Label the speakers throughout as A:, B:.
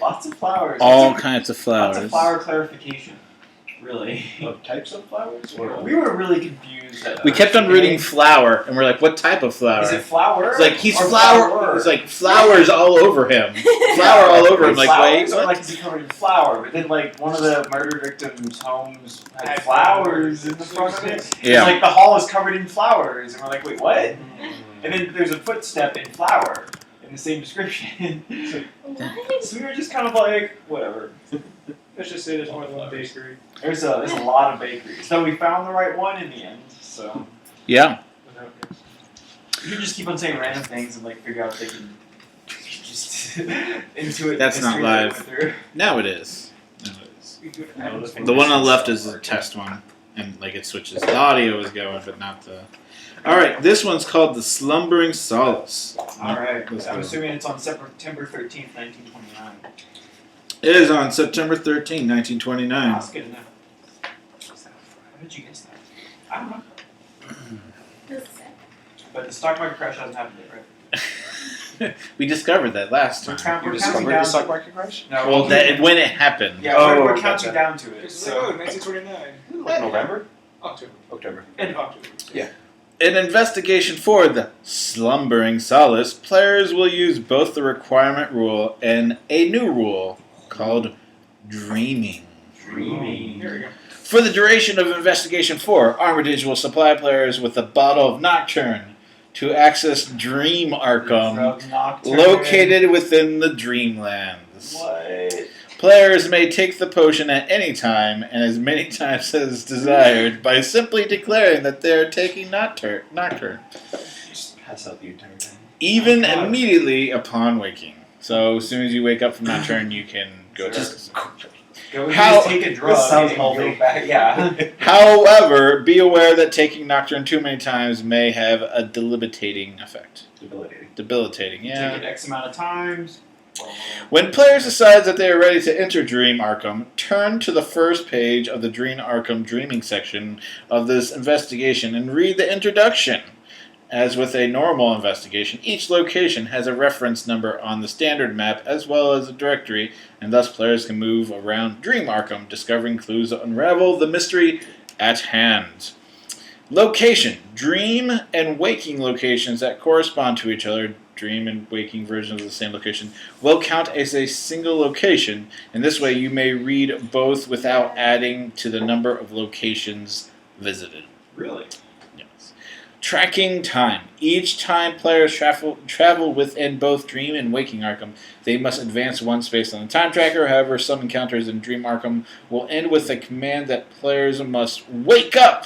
A: Lots of flowers.
B: All kinds of
A: Lots
B: flowers.
A: of flower clarification. Really.
C: Of types of flowers? Or
A: We were really confused.
B: We kept on reading flower, and we're like, what type of flower?
A: Is it flower?
B: It's like, he's
A: or
B: flower. It's like flowers all over him. Flower all over him. Like, wait,
A: flowers, or
B: what?
A: like, is he covered in flower? But then, like, one of the murder victims' homes had flowers in the front of it.
B: Yeah.
A: It's like the hall is covered in flowers, and we're like, wait, what? And then there's a footstep in flower in the same description.
D: What?
A: So we were just kind of like, whatever.
E: Let's just say there's more than one bakery.
A: There's a lot of bakeries. So we found the right one in the end. So
B: Yeah.
A: you can just keep on saying random things and like figure out if they can just intuit.
B: That's
A: the
B: not
A: history that we
B: live.
A: went through.
B: Now it is. The one on the left is the test one, and like it switches. The audio is going, but not the. All right, this one's called the Slumbering Solace.
A: All right.
B: Let's
A: I'm
B: go.
A: assuming it's on September 13th, 1929.
B: It is on September 13, 1929.
A: That's good enough. How did you guess that? I don't know. But the stock market crash hasn't happened yet, right?
B: We discovered that last
A: We're,
B: time.
A: we're
C: You
A: counting
C: discovered
A: down
C: the stock
A: to
C: market crash?
A: No,
B: Well, when it happened.
A: yeah,
C: Oh,
A: we're
C: gotcha.
A: counting down to it.
E: So,
A: So
E: 1929.
C: Like November?
E: October.
A: and
E: End of October.
C: Yeah.
B: In investigation for the Slumbering Solace, players will use both the requirement rule and a new rule called Dreaming.
A: dreaming.
E: Here we go.
B: For the duration of Investigation 4, Armitage will supply players with a bottle of Nocturne to access Dream Arkham,
A: Drug Nocturne.
B: located within the Dreamlands.
A: What?
B: Players may take the potion at any time and as many times as desired by simply declaring that they are taking Nocturne,
C: Just pass out the entire time.
B: even
A: Oh, God.
B: immediately upon waking. So as soon as you wake up from Nocturne, you can go to
A: Go
B: How-
A: just take a drug
C: This sounds
A: and
C: healthy.
A: go back. Yeah.
B: However, be aware that taking Nocturne too many times may have a debilitating effect. Debilitating, yeah.
A: Take it X amount of times.
B: When players decide that they are ready to enter Dream Arkham, turn to the first page of the Dream Arkham Dreaming section of this investigation and read the introduction. As with a normal investigation, each location has a reference number on the standard map as well as a directory, and thus players can move around Dream Arkham, discovering clues that unravel the mystery at hand. Location. Dream and waking locations that correspond to each other, dream and waking versions of the same location, will count as a single location. In this way, you may read both without adding to the number of locations visited.
A: Really?
B: Yes. Tracking time. Each time players travel within both Dream and Waking Arkham, they must advance one space on the time tracker. However, some encounters in Dream Arkham will end with a command that players must wake up,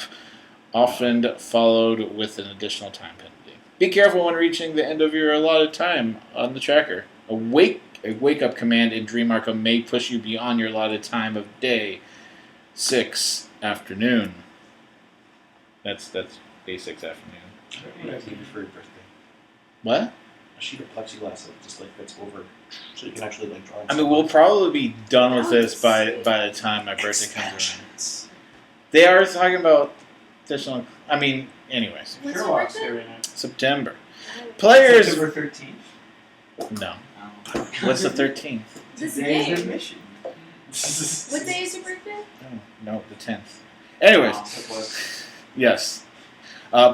B: often followed with an additional time penalty. Be careful when reaching the end of your allotted time on the tracker. A wake-up command in Dream Arkham may push you beyond your allotted time of day 6 afternoon. That's day 6 afternoon.
C: What else give you for your birthday?
B: What?
C: A sheet of plexiglass that just like fits over, so you can actually like draw.
B: I mean, we'll probably be done with this by the time my birthday comes around. They are talking about additional. I mean, anyways,
D: What's
A: Sherlock's
D: your
A: here
D: birthday?
A: right now.
B: September. Players.
A: September 13th.
B: No.
A: Oh.
B: What's the 13th?
D: This
A: Today's
D: day.
A: the mission.
D: What day is your birthday?
B: No, the 10th. Anyways,
A: Oh, so close.
B: yes.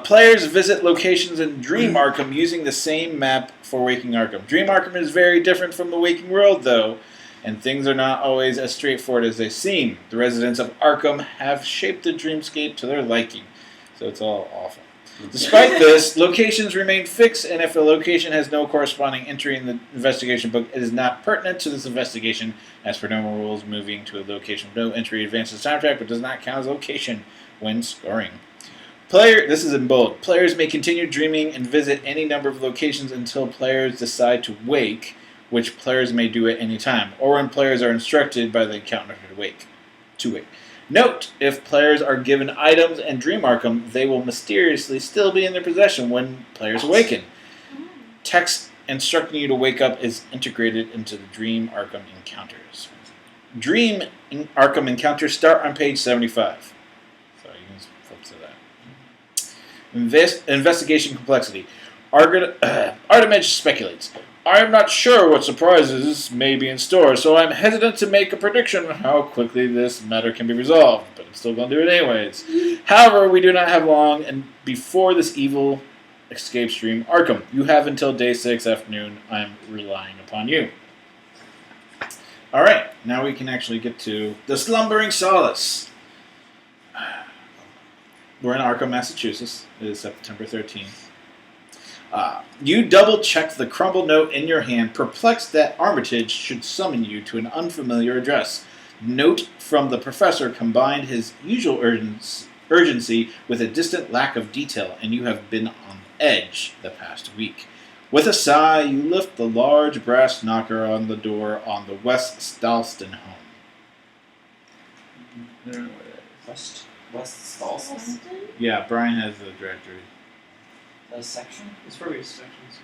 B: Players visit locations in Dream Arkham using the same map for Waking Arkham. Dream Arkham is very different from the waking world, though, and things are not always as straightforward as they seem. The residents of Arkham have shaped the dreamscape to their liking, so it's all awful. Despite this, locations remain fixed, and if a location has no corresponding entry in the investigation book, it is not pertinent to this investigation. As per normal rules, moving to a location with no entry advances time track, but does not count as location when scoring. This is in bold. Players may continue dreaming and visit any number of locations until players decide to wake, which players may do at any time, or when players are instructed by the encounter to wake. Note, if players are given items in Dream Arkham, they will mysteriously still be in their possession when players awaken. Text instructing you to wake up is integrated into the Dream Arkham encounters. Dream Arkham encounters start on page 75. So you can flip to that. Investigation complexity. Artemage speculates. I am not sure what surprises may be in store, so I'm hesitant to make a prediction on how quickly this matter can be resolved, but I'm still going to do it anyways. However, we do not have long, and before this evil escapes Dream Arkham, you have until day 6 afternoon. I am relying upon you. Alright, now we can actually get to the Slumbering Solace. We're in Arkham, Massachusetts. It is September 13th. You double-check the crumbled note in your hand, perplexed that Armitage should summon you to an unfamiliar address. Note from the professor combined his usual urgency with a distant lack of detail, and you have been on edge the past week. With a sigh, you lift the large brass knocker on the door on the West Stalston home. I don't know where that is.
A: West Stalston?
B: Yeah, Brian has the directory.
A: The section?
E: It's probably a section.
D: It's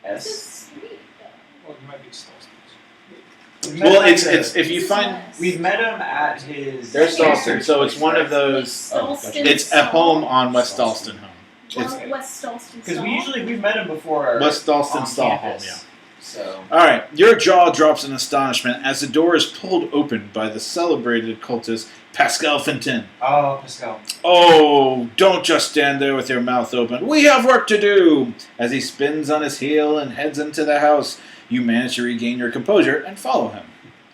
D: a
A: S.
D: street, though.
E: Well, it might be Stolston's.
B: Well, it's if you find
A: We've met him at his.
B: there's Stalston, so it's one of those.
D: Stalston.
B: It's a home on West Stalston home.
D: Well, West Stalston.
A: Because we've met him before.
B: West Stalston
A: on
B: Stall home,
A: campus.
B: yeah.
A: So.
B: All right, your jaw drops in astonishment as the door is pulled open by the celebrated cultist Pascal Fenton.
A: Oh, Pascal.
B: Oh, don't just stand there with your mouth open. We have work to do! As he spins on his heel and heads into the house, you manage to regain your composure and follow him.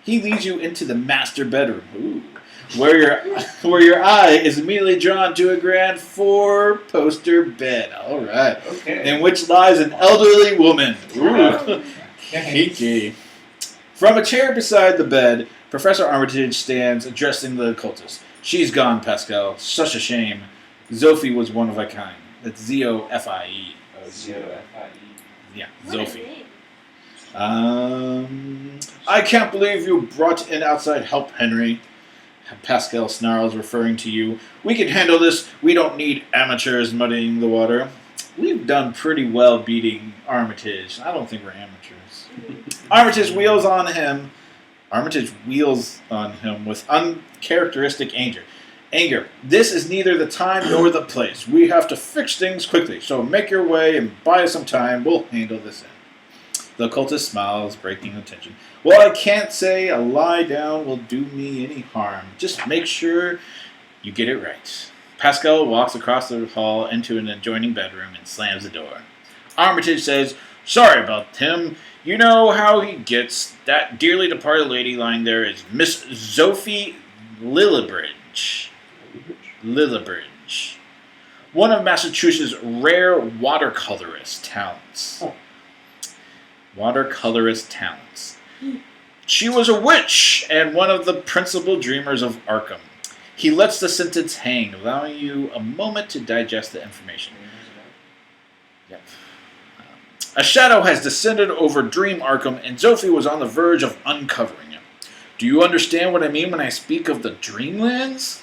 B: He leads you into the master bedroom, where your eye is immediately drawn to a grand 4-poster bed. All right.
A: Okay.
B: In which lies an elderly woman. Ooh. Kinky. From a chair beside the bed, Professor Armitage stands addressing the cultist. She's gone, Pascal. Such a shame. Zophie was one of a kind. That's Z-O-F-I-E.
A: Oh, Z-O-F-I-E.
B: Yeah,
D: What a
B: Zophie.
D: name.
B: I can't believe you brought in outside help, Henry. Pascal snarls, referring to you. We can handle this. We don't need amateurs muddying the water. We've done pretty well beating Armitage. I don't think we're amateurs. Armitage wheels on him with uncharacteristic anger. This is neither the time nor the place. We have to fix things quickly, so make your way and buy us some time. We'll handle this in. The occultist smiles, breaking the tension. Well, I can't say a lie down will do me any harm. Just make sure you get it right. Pascal walks across the hall into an adjoining bedroom and slams the door. Armitage says, "Sorry about him. You know how he gets. That dearly departed lady lying there is Miss Zophie Lillibridge. One of Massachusetts' rare watercolorist talents. She was a witch and one of the principal dreamers of Arkham." He lets the sentence hang, allowing you a moment to digest the information. Yep. A shadow has descended over Dream Arkham, and Zophie was on the verge of uncovering it. Do you understand what I mean when I speak of the Dreamlands?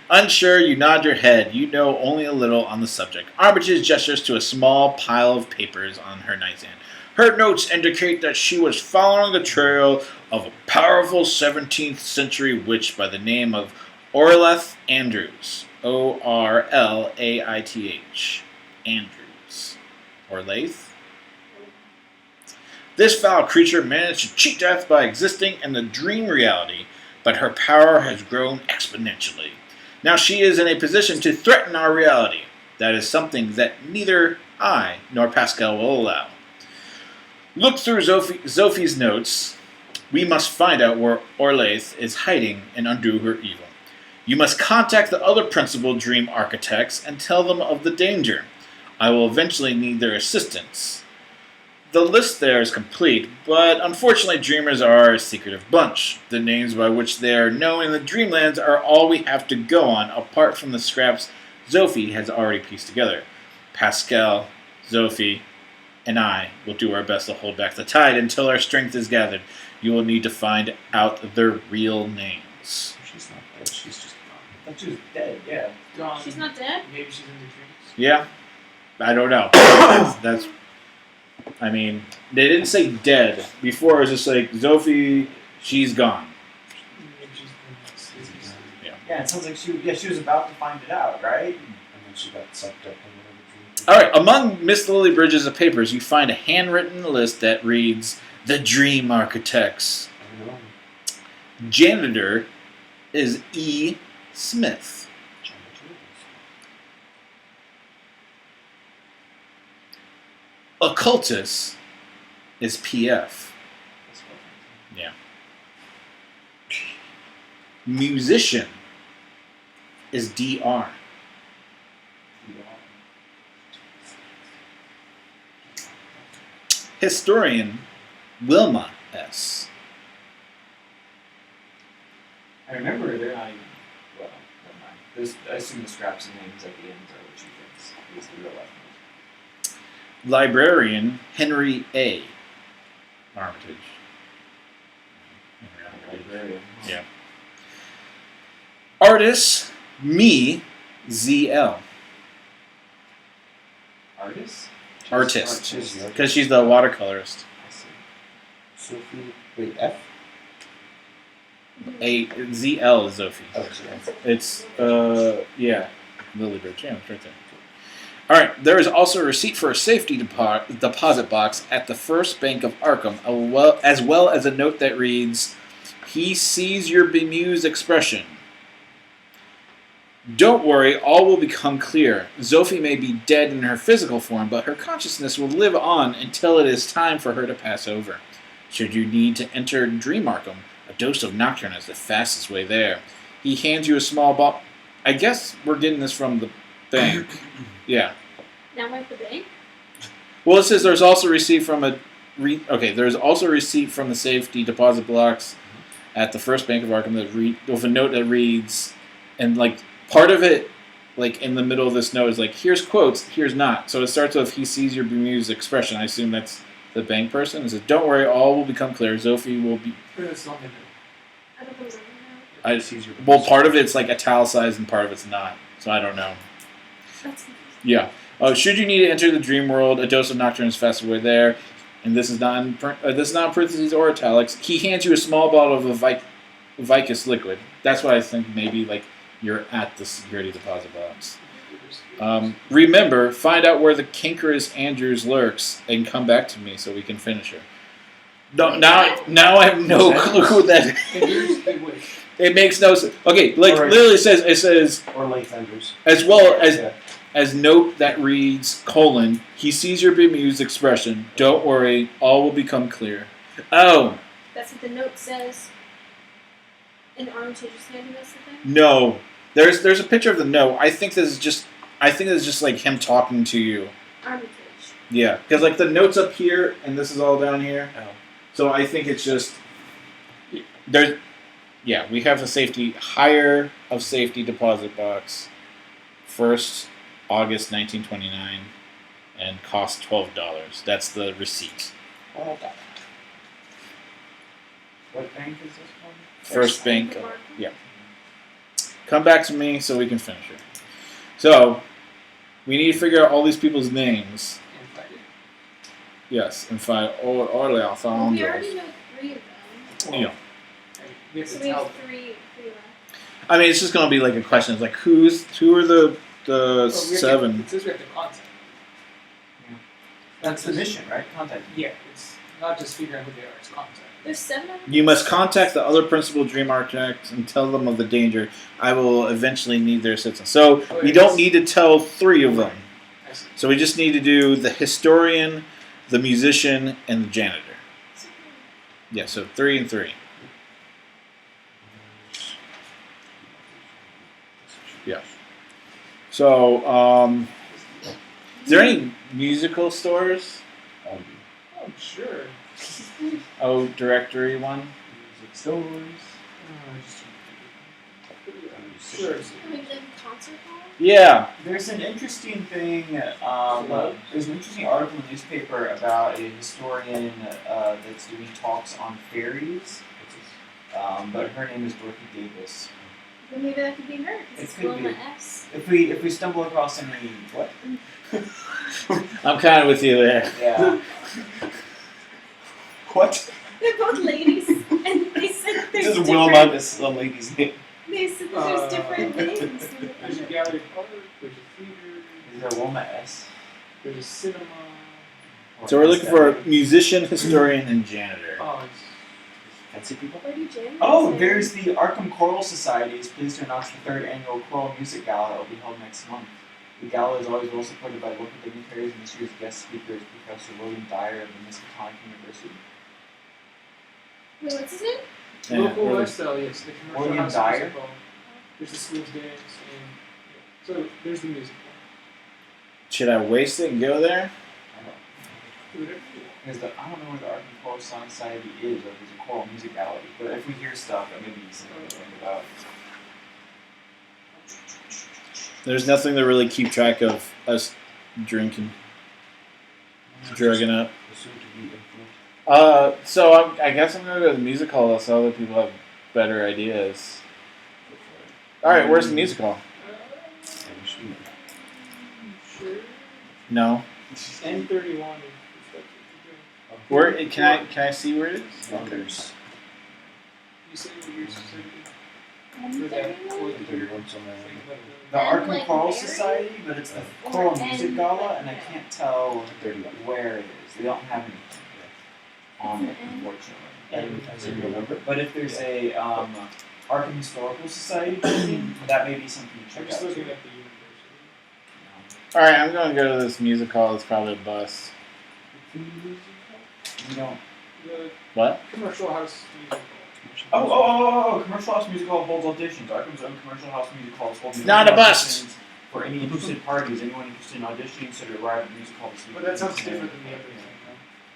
B: Unsure, you nod your head. You know only a little on the subject. Armitage gestures to a small pile of papers on her nightstand. Her notes indicate that she was following the trail of a powerful 17th century witch by the name of Orlaith Andrews. O-R-L-A-I-T-H. Andrews. Orlaith? This foul creature managed to cheat death by existing in the dream reality, but her power has grown exponentially. Now she is in a position to threaten our reality. That is something that neither I nor Pascal will allow. Look through Zophie's notes. We must find out where Orlaith is hiding and undo her evil. You must contact the other principal dream architects and tell them of the danger. I will eventually need their assistance. The list there is complete, but unfortunately dreamers are a secretive bunch. The names by which they are known in the Dreamlands are all we have to go on, apart from the scraps Zophie has already pieced together. Pascal, Zophie, and I will do our best to hold back the tide until our strength is gathered. You will need to find out their real names.
C: She's not dead. She's just gone.
A: I thought she was dead, yeah.
E: Gone.
D: She's not dead?
E: Maybe she's in the dreams.
B: Yeah? I don't know. That's I mean, they didn't say dead. Before it was just like, Zophie, she's gone.
E: Maybe she's in the dreams.
A: Yeah, it sounds like she was about to find it out, right?
C: And then she got sucked up in whatever dream.
B: All right. Among Miss Lily Bridges' papers, you find a handwritten list that reads, "The Dream Architects.
C: I don't know.
B: Janitor is E. Smith. Occultist is PF.
A: That's what
B: Yeah. Musician is DR.
A: we are.
B: Historian Wilma S.
A: I remember they're not even. Well, never mind. I assume the scraps and names at the end are what she thinks is the real life name.
B: Librarian Henry A. Armitage.
A: Librarian.
B: Yeah. Artist me ZL.
A: Artist?
B: Artist.
A: Artist.
B: Because she's the watercolorist.
A: I see.
C: Sophie. Wait, F?
B: A ZL is Sophie.
C: Oh, sorry.
B: It's yeah, Lily Bridge. Yeah, it's right there. All right. There is also a receipt for a safety deposit box at the First Bank of Arkham, as well as a note that reads, "He sees your bemused expression. Don't worry, all will become clear. Sophie may be dead in her physical form, but her consciousness will live on until it is time for her to pass over. Should you need to enter Dream Arkham, a dose of Nocturne is the fastest way there." He hands you a small box. I guess we're getting this from the bank. Yeah.
D: Now at the bank?
B: Well, it says there's also a receipt from there's also a receipt from the safety deposit box at the First Bank of Arkham with a note that reads, and like part of it, like in the middle of this note is like, here's quotes, here's not. So it starts with, "He sees your bemused expression." I assume that's the bank person. It says, "Don't worry, all will become clear. Sophie will be."
E: It's not gonna
D: I don't think so.
B: Well, part of it's like italicized and part of it's not. So I don't know.
D: That's
B: Yeah. Should you need to enter the dream world, a dose of Nocturne is fast away there. And this is not in parentheses or italics. He hands you a small bottle of a Vicus liquid. That's why I think maybe like you're at the security deposit box. Remember, find out where the cankerous Andrews lurks and come back to me so we can finish her. No, now I have no clue who that is. It makes no sense. Okay, like
C: Alright.
B: literally it says
C: Or late vendors.
B: as well
C: Yeah.
B: as note that reads, colon, "He sees your bemused expression. Don't worry, all will become clear." Oh,
D: That's what the note says. And Armitage is handing us the thing?
B: no. There's a picture of the note. I think this is just like him talking to you.
D: Armitage.
B: Yeah, because like the note's up here and this is all down here.
C: Oh.
B: So I think it's just there's. Yeah, we have a higher of safety deposit box. 1st August 1929, and cost $12. That's the receipt.
C: Oh, God.
A: What bank is this one?
B: First Bank.
D: of Arkham?
B: Yeah. Come back to me so we can finish it. So, we need to figure out all these people's names. Yes, and find all the
D: Well, we
B: founders.
D: already know 3 of them.
B: Yeah.
E: We have
D: So
E: to
D: we
E: tell
D: have three left.
B: I mean, it's just gonna be like a question. It's like who are the
E: Oh, we have
B: 7?
E: It says we have to contact.
A: That's the mission, right? Contact.
E: Yeah, it's not just figuring out who they are, it's contact.
D: There's 7 of them?
B: You must contact the other principal dream architects and tell them of the danger. I will eventually need their assistance. So we don't need to tell 3 of them.
E: I see.
B: So we just need to do the historian, the musician, and the janitor. Yeah, so 3 and 3. Yeah. So, is there any musical stores?
E: Oh, sure.
B: Oh, directory one?
A: Music stores.
E: Sure.
D: I mean, the concert hall?
B: Yeah.
A: There's an interesting thing. There's an interesting article in the newspaper about a historian that's doing talks on fairies. But her name is Dorothy Davis.
D: Well, maybe that could be her,
A: It
D: because it's
A: could
D: Wilma
A: be.
D: S.
A: If we stumble across any what?
B: I'm kind of with you there.
A: Yeah. What?
D: They're both ladies, and they said there's
A: This is
D: different...
A: Wilma. This is a lady's name.
D: They said that there's different names.
E: There's a gallery park, there's a theater.
A: Is there Wilma S?
E: There's a cinema.
A: Or
B: So we're looking for a
A: aesthetic.
B: musician, historian, and janitor.
E: Oh, it's
C: Fancy people.
D: Where do Jim?
A: Oh, there's the Arkham Choral Society is pleased to announce the third annual Choral Music Gala that will be held next month. The gala is always well supported by local dignitaries, and this year's guest speaker is Professor William Dyer of the Miskatonic University.
D: Wait, what's his name?
B: Yeah,
E: local
B: really.
E: lifestyle, yes. The commercial
A: William
E: house
A: Dyer?
E: music hall. There's the school's dance, and yeah. So there's the music hall.
B: Should I waste it and go there?
E: Do whatever you want.
A: Because I don't know where the Arkham Choral Society is, or if there's a choral music gallery. But if we hear stuff, that may be something to think about.
B: There's nothing to really keep track of us drinking, drugging up.
C: Assumed to be infinite.
B: So I guess I'm gonna go to the music hall so other people have better ideas. All right, where's the music hall?
E: Sure.
B: No.
E: N31 is the
B: Where can I see where it is?
C: There's
E: You said yours is
C: N31 somewhere.
A: The
D: And,
A: Arkham
D: like,
A: Choral
D: Mary?
A: Society, but it's the
D: Or
A: Choral
D: and,
A: Music Gala, and I can't tell
C: 31.
A: where it is. They don't have anything on it, unfortunately.
C: And as in November.
A: But if there's a Arkham Historical Society building, that may be something to
E: I'm
A: check
E: just
A: out.
E: looking
A: too.
E: at the university.
B: All right, I'm gonna go to this music hall. It's probably a bus.
A: We don't.
E: The
B: What?
E: commercial house music
A: Oh! Commercial House Music Hall holds auditions. Arkham's own Commercial House Music Hall is holding
B: Not a bus!
A: auditions for any interested parties. Anyone interested in auditioning should arrive at the music hall this
E: hall.
A: week.
E: But that sounds different than the other thing,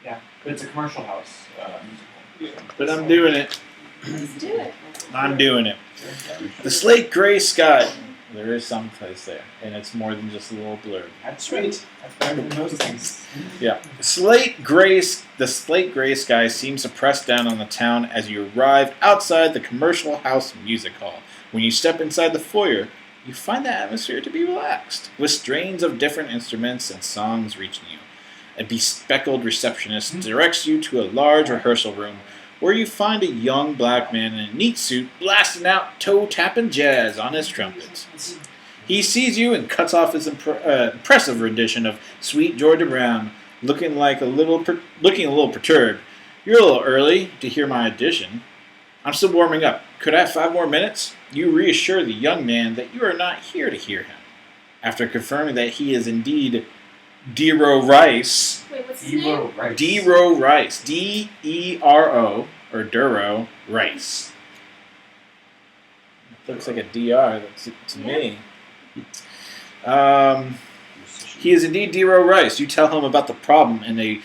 A: Yeah, but it's a commercial house music hall.
E: Yeah.
B: But I'm doing it.
D: Let's do it.
B: I'm doing it. The slate gray sky. There is some place there, and it's more than just a little blurb.
A: That's sweet. That's better than most things.
B: Yeah. The slate gray sky seems to press down on the town as you arrive outside the Commercial House Music Hall. When you step inside the foyer, you find the atmosphere to be relaxed, with strains of different instruments and songs reaching you. A bespectacled receptionist directs you to a large rehearsal room where you find a young black man in a neat suit blasting out toe-tapping jazz on his trumpet. He sees you and cuts off his impressive rendition of Sweet Georgia Brown, looking a little perturbed. You're a little early to hear my audition. I'm still warming up. Could I have 5 more minutes? You reassure the young man that you are not here to hear him. After confirming that he is indeed Dero Rice.
D: Wait, what's his name?
A: Right.
B: Dero Rice. D-E-R-O, or Duro Rice. Looks like a DR to me. He is indeed Dero Rice. You tell him about the problem in a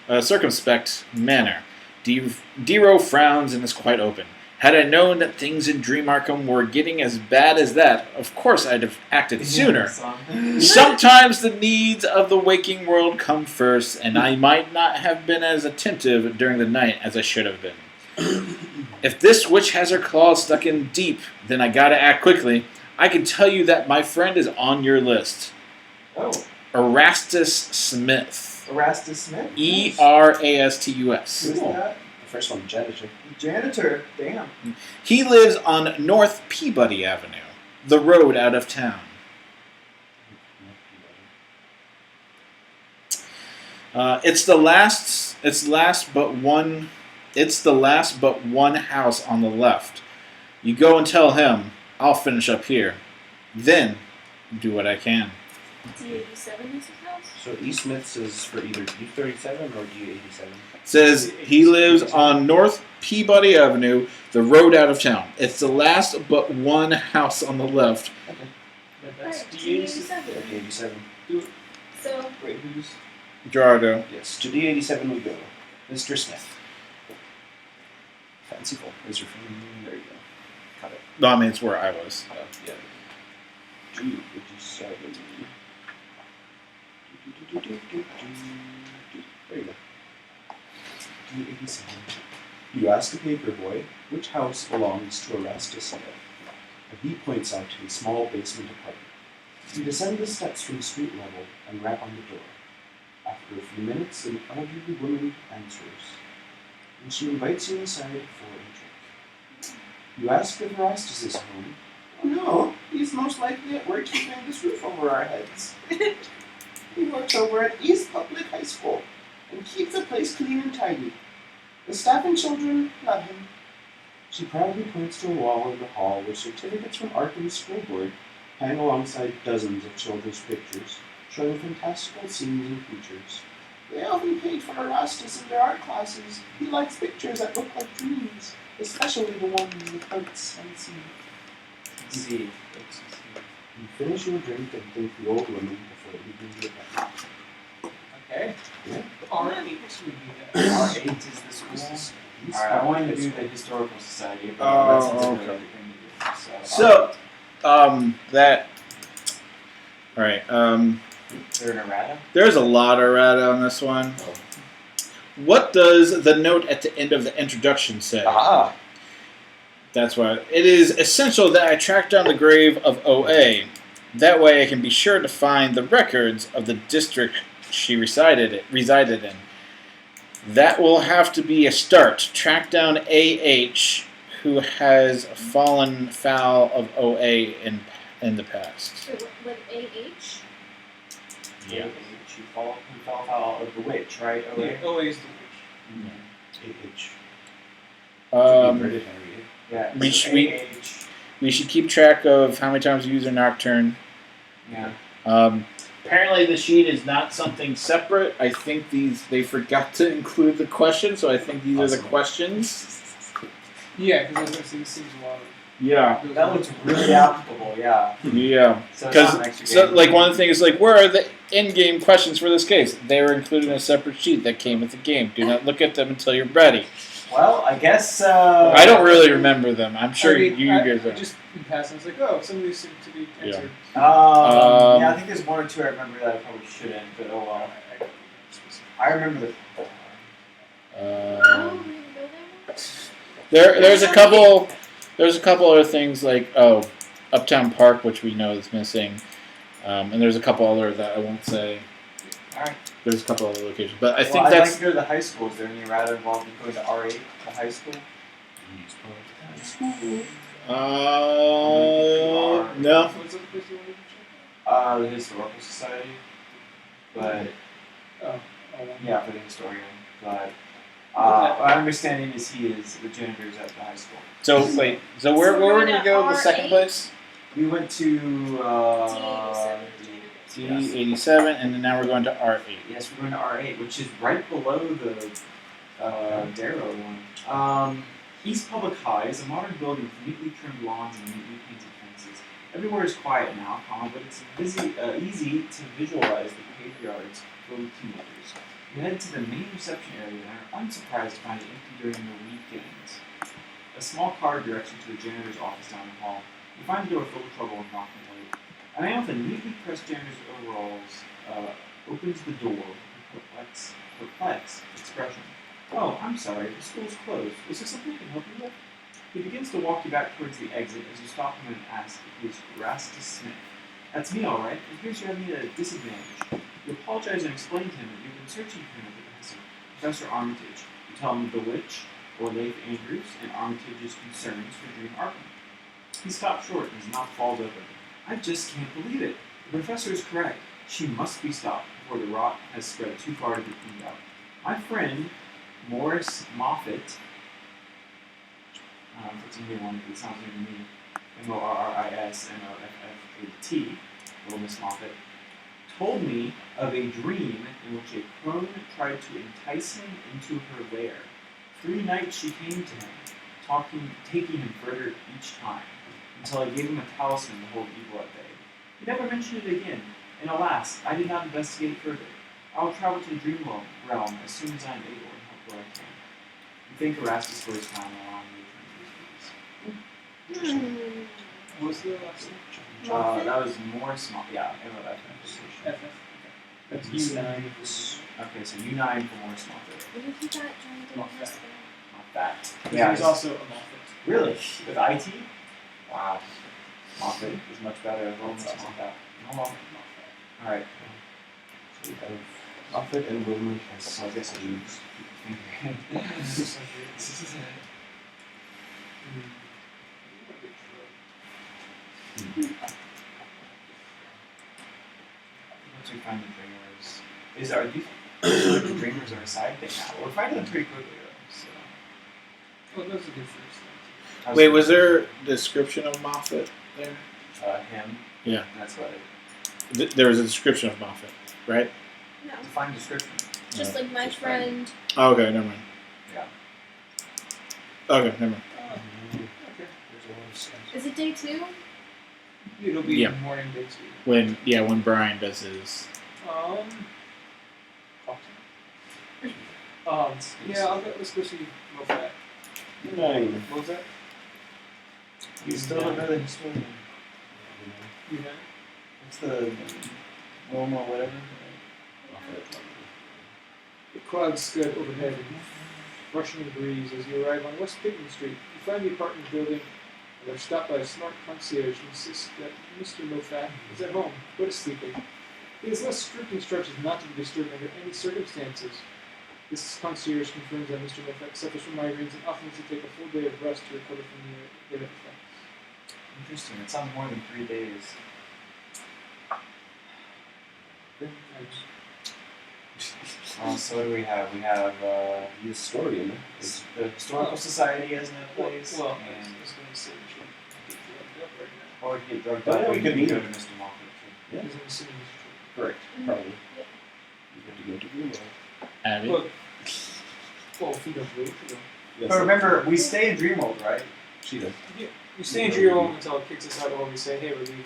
B: circumspect manner. Dero frowns and is quite open. Had I known that things in Dream Arkham were getting as bad as that, of course I'd have acted sooner. Sometimes the needs of the waking world come first, and I might not have been as attentive during the night as I should have been. If this witch has her claws stuck in deep, then I gotta act quickly. I can tell you that my friend is on your list.
A: Oh,
B: Erastus Smith.
A: Erastus Smith?
B: E-R-A-S-T-U-S.
A: Who's that?
C: The first one, janitor.
A: Janitor. Damn.
B: He lives on North Peabody Avenue, the road out of town. It's the last but one house on the left. You go and tell him, I'll finish up here. Then, do what I can.
D: D87 is his house?
C: So E. Smith's is for either D37 or D87.
B: Says he lives on North Peabody Avenue, the road out of town. It's the last but one house on the left.
E: But that's
D: Alright,
E: D87.
C: D87.
D: So,
A: Wait, who's?
B: Gerardo.
C: Yes, to D87 we go. Mr. Smith. Fanciful. Is your phone? There you go. Cut it.
B: No, I mean, it's where I was.
C: Yeah. D87. There you go. D87. You ask a paper boy which house belongs to Erastus Smith, and he points out to a small basement apartment. You descend the steps from the street level and rap on the door. After a few minutes, an elderly woman answers, and she invites you inside for a drink. You ask if Erastus is home. Oh no, he's most likely at work keeping this roof over our heads. He works over at East Public High School and keeps the place clean and tidy. The staff and children love him. She proudly points to a wall in the hall where certificates from Arkham's school board hang alongside dozens of children's pictures, showing fantastical scenes and creatures. They often paid for Erastus in their art classes. He likes pictures that look like dreams, especially the ones with hearts unseen.
A: See.
C: You finish your drink and thank the old woman before leaving your bed.
A: Okay.
C: Yeah.
E: R8 would be that.
A: R8 is the school.
C: East
A: Alright, I wanted to do
C: Public
A: the historical society, but
B: Oh,
A: that's a different
B: okay.
A: thing to do.
B: So, that. All right.
A: Is there an errata?
B: There's a lot of errata on this one. What does the note at the end of the introduction say?
A: Ah.
B: That's why it is essential that I track down the grave of OA. That way I can be sure to find the records of the district she resided in. That will have to be a start. Track down AH, who has fallen foul of OA in the past.
D: Wait, what AH?
B: Yeah.
A: She fell foul of the witch, right? OA?
E: Yeah, OA is the witch.
C: AH.
B: Um,
A: Yeah.
B: We
A: so
B: should-
A: AH.
B: we should keep track of how many times we use a nocturne.
A: Yeah.
B: Apparently the sheet is not something separate. I think they forgot to include the question, so I think these are the
A: Awesome.
B: questions.
E: Yeah, because I was going to say this seems a lot of.
B: Yeah.
A: That looks really applicable, yeah.
B: Yeah.
A: So it's not an extra game.
B: Like one of the things is like, where are the in-game questions for this case? They were included in a separate sheet that came with the game. Do not look at them until you're ready.
A: Well, I guess.
B: I don't really remember them. I'm sure
E: I mean,
B: you guys
E: I
B: are.
E: just in passing, I was like, oh, some of these seem to be answered.
A: Yeah, I think there's one or two I remember that I probably shouldn't, but oh well. I remember the.
D: I
B: Uh,
D: don't really know that much.
B: there's a couple. There's a couple other things like Uptown Park, which we know is missing, and there's a couple other that I won't say.
A: Alright.
B: There's a couple other locations, but I
A: Well,
B: think
A: I'd
B: that's
A: like to go to the high school. Is there any errata involved in going to R8, the high school?
B: no.
E: What's the other place you wanted to check?
A: The historical society. But
E: Oh,
A: yeah, for the historian. But my understanding is he is the janitor's at the high school.
B: So wait, so where
D: So we're
B: were we
D: at
B: go? The second
D: R8?
B: place,
A: We went to
B: D87, and then now we're going to R8.
A: Yes, we're going to R8, which is right below the Darrow one. East Public High is a modern building with neatly trimmed lawns and neatly painted fences. Everywhere is quiet now, but it's easy to visualize the graveyards filled with teenagers. You head to the main reception area and are unsurprised to find it empty during the weekends. A small car directs you to the janitor's office down the hall. You find the door full of trouble and knocking late. A man with a neatly pressed janitor's overalls opens the door with a perplexed expression. Oh, I'm sorry, the school's closed. Is there something I can help you with? He begins to walk you back towards the exit as you stop him and ask if he is Erastus Smith. That's me, all right. It appears you have me at a disadvantage. You apologize and explain to him that you've been searching for him at the behest of Professor Armitage. You tell him of the witch, or Leif Andrews, and Armitage's concerns for Dream Arkham. He stops short and his mouth falls open. I just can't believe it. The professor is correct. She must be stopped before the rot has spread too far to be cleaned up. My friend, Morris Moffat, it's a new one, it sounds new to me, Morrismoffat, little Miss Moffat, told me of a dream in which a crone tried to entice him into her lair. 3 nights she came to him, taking him further each time, until I gave him a talisman to hold evil at bay. He never mentioned it again, and alas, I did not investigate further. I will travel to the dream realm as soon as I am able and help where I can. You thank Erastus for his time and allowing me to return to his duties.
E: What was the last
D: Moffat?
A: That was Morris Moffat. Yeah, MOF.
E: FF. That's U9.
A: Okay, so U9 for Morris Moffat.
D: What if you got joined in
E: Moffat.
D: hospital?
A: Moffat.
E: Yeah, there's also a Moffat.
A: Really? With IT? Wow. Moffat is much better as well as Moffat.
E: Moffat.
A: Alright.
C: So we have Moffat and Wilmer as
A: So I guess I use. Once we find the trailer. Are these the dreamers are a side thing now? We're finding them pretty quickly though. So.
E: Well, that's a good first thing.
B: Wait, was there a description of Moffat there?
A: Him?
B: Yeah.
A: That's what
B: There was a description of Moffat, right?
D: No.
A: define description.
D: Just like my
A: Just
D: friend.
B: Oh, okay, never mind.
A: Yeah.
B: Okay, never mind.
E: Okay.
C: There's a lot of stuff.
D: Is it day 2?
E: It'll be
B: Yeah.
E: morning day 2.
B: When Brian does his.
E: Let's go see Moffat.
C: Nine.
E: What was that?
A: You still don't know the historian.
E: You know?
A: What's the Roma whatever?
E: The clouds scud overhead and rushing breeze as you arrive on West Pittman Street. You find the apartment building and are stopped by a smart concierge who insists that Mr. Moffat is at home, but is sleeping. He has less strict instructions not to be disturbed under any circumstances. This concierge confirms that Mr. Moffat suffers from migraines and often needs to take a full day of rest to recover from their effects.
A: Interesting. It sounds more than 3 days. So what do we have? We have
C: The historian is
A: the Historical Society has no place.
E: Well, I
A: and
E: was going to say we should get drugged up right now.
A: or we could get drugged
C: Oh,
A: up.
C: yeah,
A: We
C: we
A: could
C: could
A: go
C: meet
A: to
C: him.
A: Mr. Moffat.
C: Yeah.
E: Because I'm assuming he's
C: correct.
D: Mhm.
C: Probably.
D: Yep.
C: You have to go to Greenwell.
B: Abby?
E: Well, if you don't do it, you
C: Yes,
A: But remember, we stay in Dreamworld, right?
C: she does.
E: You stay in your home until it kicks us out, or we say, hey, we're leaving.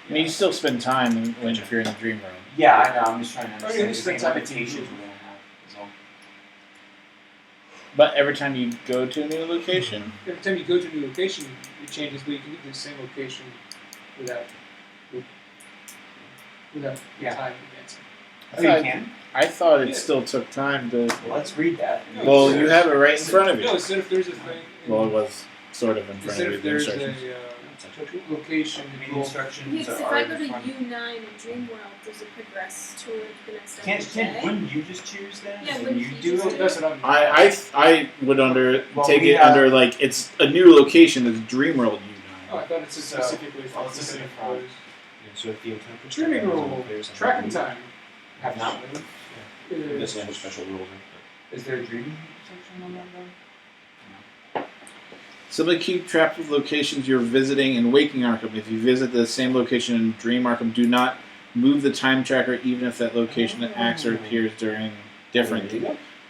B: I mean, you still spend time if you're in the dream room.
A: Yeah, I know. I'm just trying to
E: Oh, yeah,
A: understand
E: we
A: the
E: spend time in
A: limitations
E: Dreamworld.
A: we're gonna have. Is all.
B: But every time you go to a new location,
E: Every time you go to a new location, it changes, but you can get to the same location without
A: Yeah.
E: time advancing.
A: Oh, you can.
B: I thought it
E: Yeah.
B: still took time to.
A: Well, let's read that.
B: Well, you have it right in front of
E: No,
B: you.
E: instead if there's a thing.
B: Well, it was sort of in front
E: Instead
B: of you.
E: if
B: The
E: there's
B: instructions.
E: a location,
A: I mean,
E: roll.
A: instructions
D: Yes, if
A: are
D: I
A: in
D: go to
A: front.
D: U9 in Dreamworld, does it progress toward the next
A: Can't
D: episode?
A: wouldn't you just choose that?
D: Yeah,
A: and
D: wouldn't
A: you
D: he
A: do
D: just
A: it.
D: do
E: That's what I'm.
B: I would
A: Well,
B: take
A: we
B: it
A: have-
B: under like it's a new location. It's Dreamworld
E: Oh,
B: U9.
E: I thought it said
A: So,
E: specifically for
A: let's look at
E: specific
A: the front.
E: players.
C: Yeah, so if the encounter
E: Streaming rule, tracking time.
A: Have not moved.
C: It doesn't have a special rule.
A: Is there a dreaming section on that though?
B: Simply keep track of locations you're visiting in Waking Arkham. If you visit the same location in Dream Arkham, do not move the time tracker, even if that location acts or appears during different.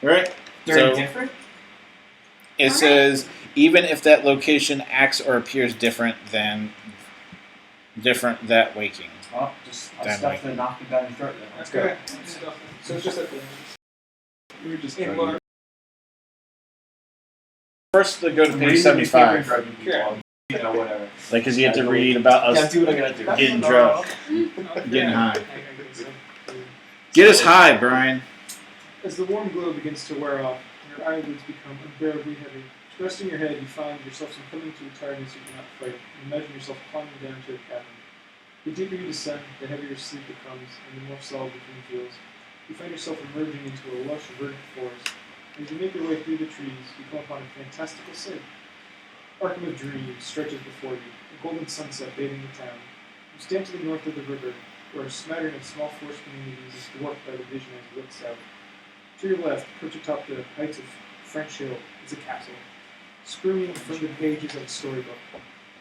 B: Right?
A: They're
B: So-
A: different.
B: It says even if that location acts or appears different that waking.
A: Well, just I'll
B: Damn
A: stuff
B: right.
A: the knock it down your throat then. Let's go.
E: Okay. So it's just at the
C: We were just
E: in
C: trying
E: what?
B: First, to go to
A: I'm
B: page
A: reading the newspaper and
B: 75.
A: drugging people. You know, whatever.
B: Like, because you have to read about
A: Gotta
B: us
A: do what I gotta do.
B: getting drunk. Getting high.
E: Okay.
B: Get us high, Brian.
E: As the warm glow begins to wear off, and your eyelids become unbearably heavy, resting your head, you find yourself succumbing to tiredness you cannot fight, and imagine yourself climbing down to a cabin. The deeper you descend, the heavier sleep becomes, and the more solid the dream feels. You find yourself emerging into a lush, verdant forest. As you make your way through the trees, you come upon a fantastical sight. Arkham of Dreams stretches before you, a golden sunset bathing the town. You stand to the north of the river, where a smattering of small forest communities is dwarfed by the vision as you look south. To your left, perched atop the heights of French Hill, is a castle, screaming from the pages of a storybook.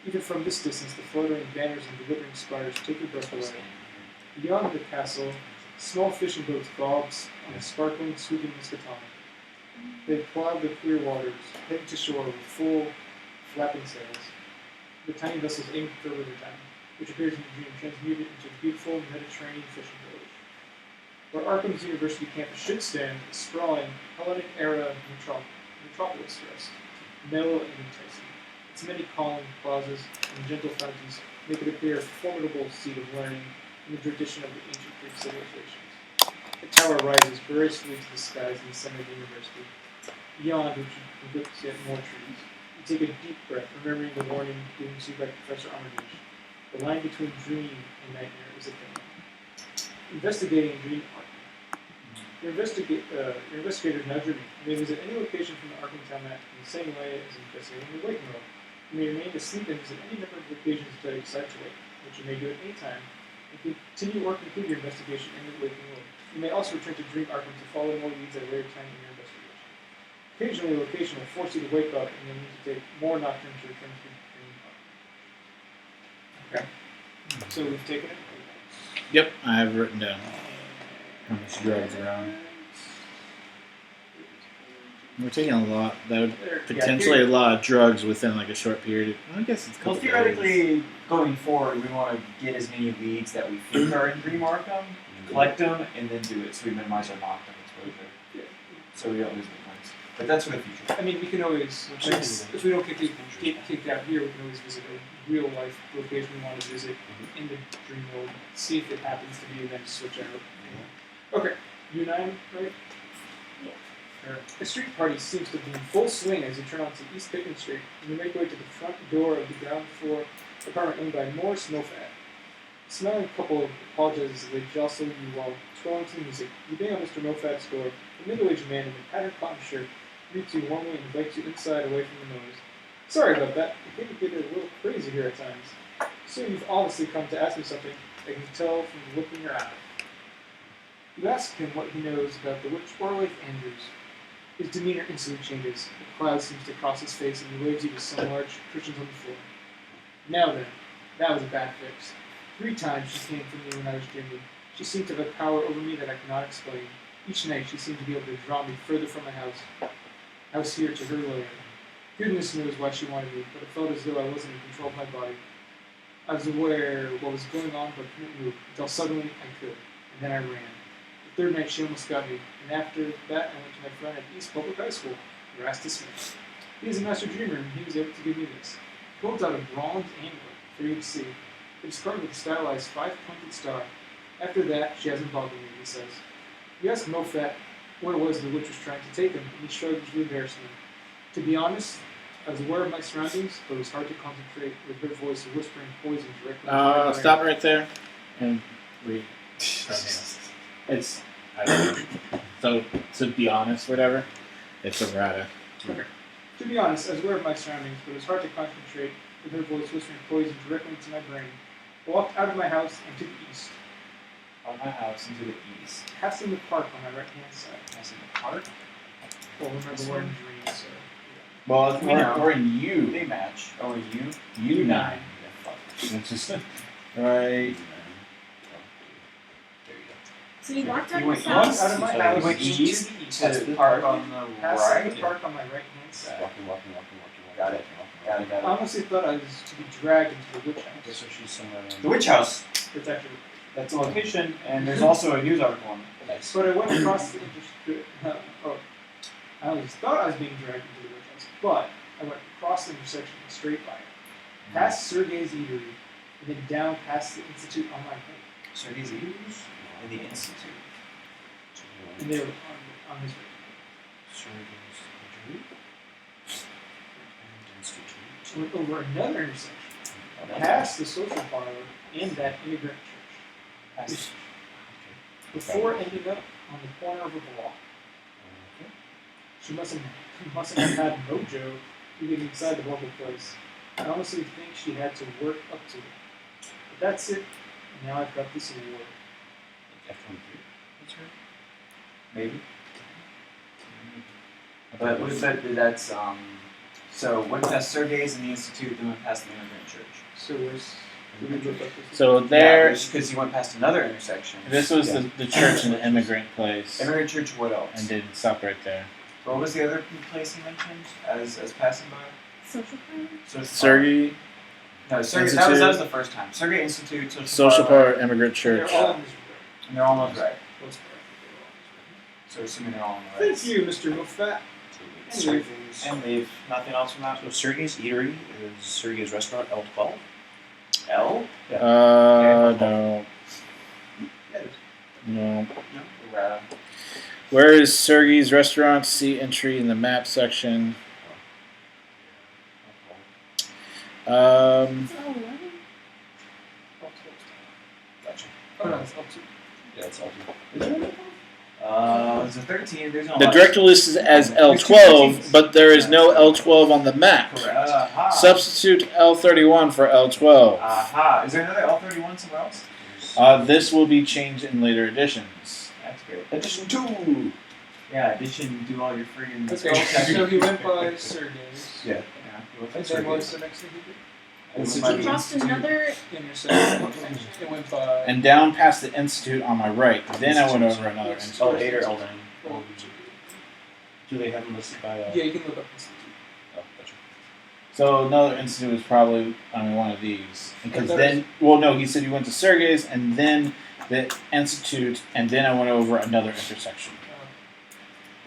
E: Even from this distance, the fluttering banners and glittering spires take your breath away. Beyond the castle, small fishing boats bobs on the sparkling, sweeping Miskatonic. They plow the clear waters, heading to shore with full, flapping sails. The tiny vessels aim for Rivertown, which appears in the dream transmuted into a beautiful Mediterranean fishing village. Where Arkham's University campus should stand, a sprawling, Hellenic-era metropolis rest, mellow and enticing. Its many columned plazas and gentle fountains make it appear a formidable seat of learning in the tradition of the ancient Greek civilizations. The tower rises gracefully to the skies in the center of the university. Beyond which you can glimpse yet more trees. You take a deep breath, remembering the warning given to you by Professor Armitage. The line between dream and nightmare is a thing. Investigating Dream Arkham. Your investigator is now dreaming. You may visit any location from the Arkham Town map in the same way as investigating the waking world. You may remain asleep and visit any number of locations until you decide to wake, which you may do at any time, and continue or conclude your investigation in the waking world. You may also return to Dream Arkham to follow more leads at a later time in your investigation. Occasionally, a location will force you to wake up, and you'll need to take more nocturne to return to Dream Arkham. Okay. So we've taken it.
B: Yep, I have written down how much drugs are on. We're taking a lot. That would potentially a lot of drugs within like a short period. I guess it's a couple
A: Well,
B: days.
A: theoretically, going forward, we want to get as many leads that we think are in Dream Arkham, collect them, and then do it so we minimize our knockdown exposure.
E: Yeah.
A: So we don't lose the points. But that's for the future.
E: I mean, we can always, if we don't get kicked out here, we can always visit a real life location we want to visit in the dream world, see if it happens to be, and then switch out. Okay, U9, right?
D: Yeah.
E: A street party seems to be in full swing as you turn onto East Pickens Street, and you make your way to the front door of the ground floor apartment owned by Morris Mofat. Smelling couple apologizes as they jostle you while scrolling to the music. You bang on Mr. Mofat's door. A middle-aged man in a patterned cotton shirt greets you warmly and invites you inside away from the noise. Sorry about that. I think it get a little crazy here at times. Soon you've obviously come to ask me something. I can tell from the look in your eye. You ask him what he knows about the witch Orlaith Andrews. His demeanor instantly changes. A cloud seems to cross his face, and he waves you to some large cushions on the floor. Now then, that was a bad fix. 3 times she came for me when I was dreaming. She seemed to have a power over me that I cannot explain. Each night she seemed to be able to draw me further from my house here to her lair. Goodness knows why she wanted me, but it felt as though I wasn't in control of my body. I was aware of what was going on, but couldn't move, until suddenly I could, and then I ran. The 3rd night she almost got me, and after that I went to my friend at East Public High School, Erastus Smith. He is a master dreamer, and he was able to give me this. He holds out a bronze amulet for you to see. It is carved with a stylized 5-pointed star. After that, she hasn't bothered me, he says. You ask Mofat what it was the witch was trying to take him, and he shrugs with embarrassment. To be honest, I was aware of my surroundings, but it was hard to concentrate with her voice whispering poison directly into my brain.
B: Stop right there and read. It's I don't know. So to be honest, whatever. It's errata.
E: Okay. To be honest, I was aware of my surroundings, but it was hard to concentrate with her voice whispering poison directly into my brain. I walked out of my house and to the east.
A: Out of my house into the east.
E: Passing the park on my right-hand side.
A: Passing the park?
E: Well, remember we're in dreams, so...
B: Well,
A: We know.
B: we're in U.
A: They match. Oh, are you?
B: U9.
A: Yeah, fuck.
B: It's just right.
A: There you go.
D: So you walked out
A: You
D: of his
A: went
D: house?
E: out of my
A: So
E: house
A: you went
E: into
A: east
E: the east.
A: to the park on the
E: Passing
A: right.
E: the park on my right-hand side.
C: Walking.
A: Got it. Got it.
E: I honestly thought I was to be dragged into the witch
C: Okay,
E: house.
C: so she's somewhere in
A: The witch house.
E: It's actually...
A: That's a location, and there's also a news article on it.
C: Nice.
E: But I went across the I always thought I was being dragged into the witch house, but I went across the intersection in a straight line, past Sergei's Eatery, and then down past the Institute on my right.
A: Sergei's Eaters and the Institute.
E: And they were on his right. I went over another intersection, past the social parlor and that immigrant church, before ending up on the corner of a block. She mustn't have had mojo to get inside the local place. I honestly think she had to work up to it. But that's it, and now I've got this award.
C: F-23.
A: That's right. Maybe. But what is that? That's So went past Sergei's and the Institute, then went past the immigrant church.
E: So where's did we look up this?
B: So there,
A: because he went past another intersection.
B: this was the church and the immigrant place,
A: Immigrant church. What else?
B: and didn't stop right there.
A: What was the other place he mentioned as passing by?
D: Social plan?
B: Sergey,
A: No, Sergei.
B: Institute.
A: That was the first time. Sergei Institute.
B: social part, immigrant church.
E: They're all on his right.
A: And they're almost right.
E: What's correct?
A: So assuming they're all on the right.
E: Thank you, Mr. Moffat.
C: Sergei's.
A: And leave. Nothing else from that.
C: So Sergei's Eatery is Sergei's restaurant, L12.
A: L.
B: No, no.
A: No. Errata.
B: Where is Sergey's restaurant? See entry in the map section.
D: It's all 11.
C: Gotcha.
E: Oh no, it's up to.
C: Yeah, it's L2.
A: There's a 13. There's no.
B: The director list is as
A: There's two
B: L12,
A: 13s.
B: but there is no L12 on the map.
A: Correct.
B: Substitute L31 for L12.
A: Aha. Is there another L31 somewhere else?
B: This will be changed in later editions.
A: Excellent. great.
C: Edition 2!
A: Yeah, addition, do all your friggin'
E: Okay,
A: spell checks.
E: so he went by Sergey's.
C: Yeah.
A: Yeah, he went by
E: And then what was
A: Sergey's.
E: the next thing he did?
A: And
C: It's
A: he
C: a
A: went by
D: He
A: the
D: crossed
A: Institute.
D: another
E: Intersection. It went by.
B: And down past the Institute on my right. Then I went over another Institute.
A: Oh, 8 or L9.
C: Do they have them listed by...
E: Yeah, you can look up Institute.
C: Oh, gotcha.
B: So another Institute was probably one of these. Because
E: That
B: then, well, no, he said he went to Sergey's and then the Institute, and then I went over another intersection.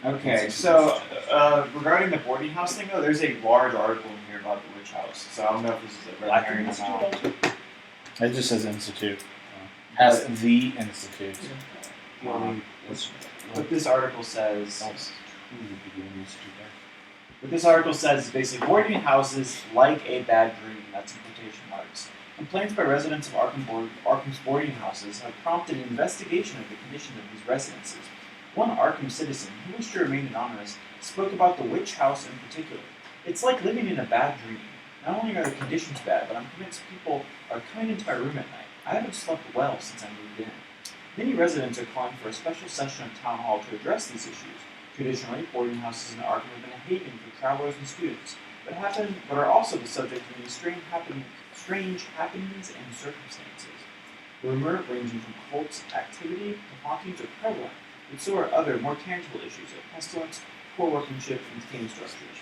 A: Okay, so regarding the boarding house thing, though, there's a large article in here about the witch house. So I don't know if this is a red herring or not.
B: It just says Institute. Has the Institute.
A: What this article says.
C: Who would be doing this to that?
A: What this article says is basically boarding houses like a bad dream. That's in quotation marks. Complaints by residents of Arkham's boarding houses have prompted an investigation of the condition of these residences. One Arkham citizen, who wished to remain anonymous, spoke about the witch house in particular. It's like living in a bad dream. Not only are the conditions bad, but I'm convinced people are coming into my room at night. I haven't slept well since I moved in. Many residents are calling for a special session of town hall to address these issues. Traditionally, boarding houses in Arkham have been a haven for travelers and students, but are also the subject of many strange happenings and circumstances. Rumor ranging from cult activity to hauntings are prevalent, but so are other, more tangible issues like pestilence, poor workmanship, and decaying structures.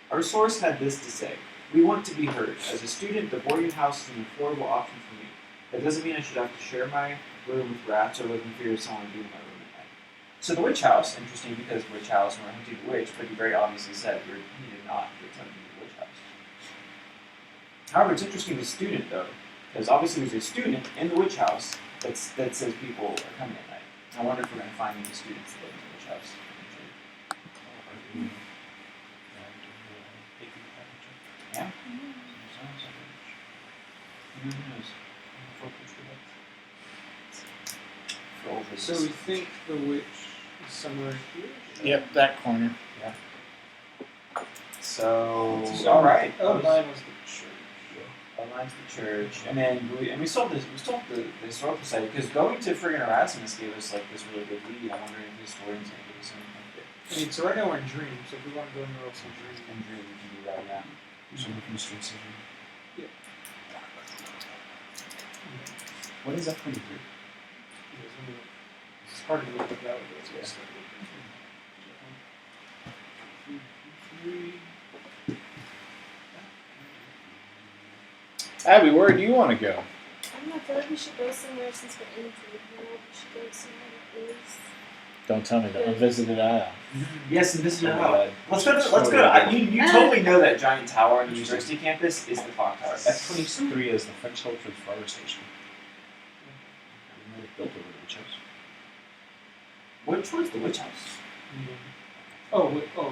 A: Our source had this to say: "We want to be heard. As a student, the boarding house is an affordable option for me. That doesn't mean I should have to share my room with rats or live in fear of someone being in my room at night." So the witch house, interesting because witch house, and we're hunting the witch, but he very obviously said he did not pretend to be the witch house. However, it's interesting the student, though, because obviously there's a student in the witch house that says people are coming at night. I wonder if we're going to find any students that live in the witch house. Yeah? Who knows?
E: So we think the witch is somewhere here?
B: Yep, that corner.
A: So,
E: So
A: all right.
E: L9 was the church.
A: Online's the church, and then we saw this. We saw the historical site because going to friggin' Erasmus gave us like this really good lead. I'm wondering if the historians can give us anything.
E: I mean, so right now we're in Dream, so if we want to go anywhere else in Dream.
A: And Drew, we can do that. Yeah.
C: Someone from the street center. What is that from the group?
E: It's hard to look at that way, but it's yeah.
B: Abby, where do you want to go?
D: I don't know, I feel like we should go somewhere since we're in Dream World. We should go somewhere that is.
B: Don't tell me the unvisited isle.
A: Yes, and this is
C: Oh my
A: how.
C: God.
A: Let's go. Let's go. You totally know that giant tower on the university campus is the clock tower.
C: F-23 is the French Hilton Fire Station. They might have built over the witch house.
A: Which one's the witch house?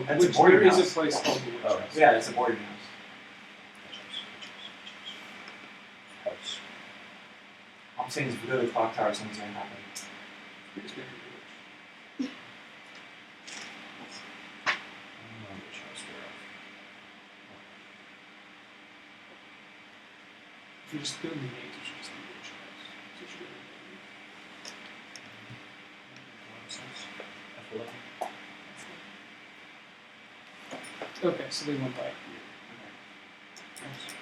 E: That's
A: a boarding
E: there is
A: house.
E: a place called the Witch
C: Oh.
E: House.
A: Yeah, it's a boarding house.
C: House.
A: I'm saying if we go to the clock tower, something's gonna happen.
E: It's gonna be the witch.
C: I don't know which house we're at.
E: If you just go in the name, it should just be the Witch House. So it should be
C: F11.
E: okay, so they went by here.
C: That's the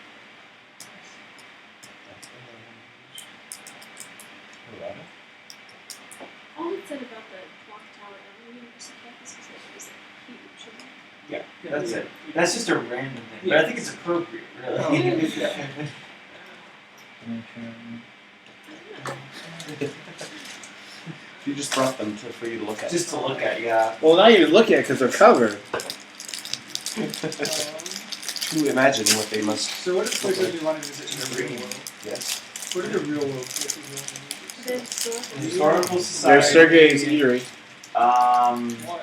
D: All it said about the clock tower on the university campus was that it was huge.
A: Yeah,
E: Yeah,
A: that's
E: yeah.
A: it. That's just a random thing, but I think it's appropriate, really.
E: Oh, yeah.
C: You just brought them for you to look at.
A: Just to look at, yeah.
B: Well, now you look at it because they're covered.
C: To imagine what they must.
E: So what are the places we want to visit in the real world?
C: Yes.
E: What are the real world places we want to visit?
D: The historical.
A: Historical Society.
B: There's Sergey's Eatery.
E: Why?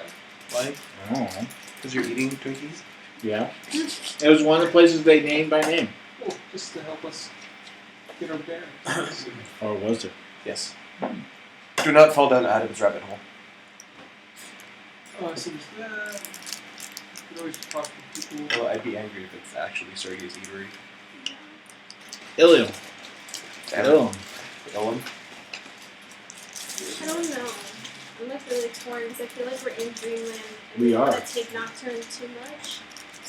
C: Why?
B: I don't know.
C: Because you're eating Twinkies?
B: Yeah. It was one of the places they named by name.
E: Oh, just to help us get our bearings.
B: Or was it?
C: Yes. Do not fall down Adam's rabbit hole.
E: So there's that. You could always talk to people.
C: Well, I'd be angry if it's actually Sergey's Eatery.
B: Ilium.
C: Damn.
B: Ilium.
C: Ellen?
D: I don't know. I'm left really torn because I feel like we're in dreamland and
B: We
D: I don't
B: are.
D: want to take Nocturne too much.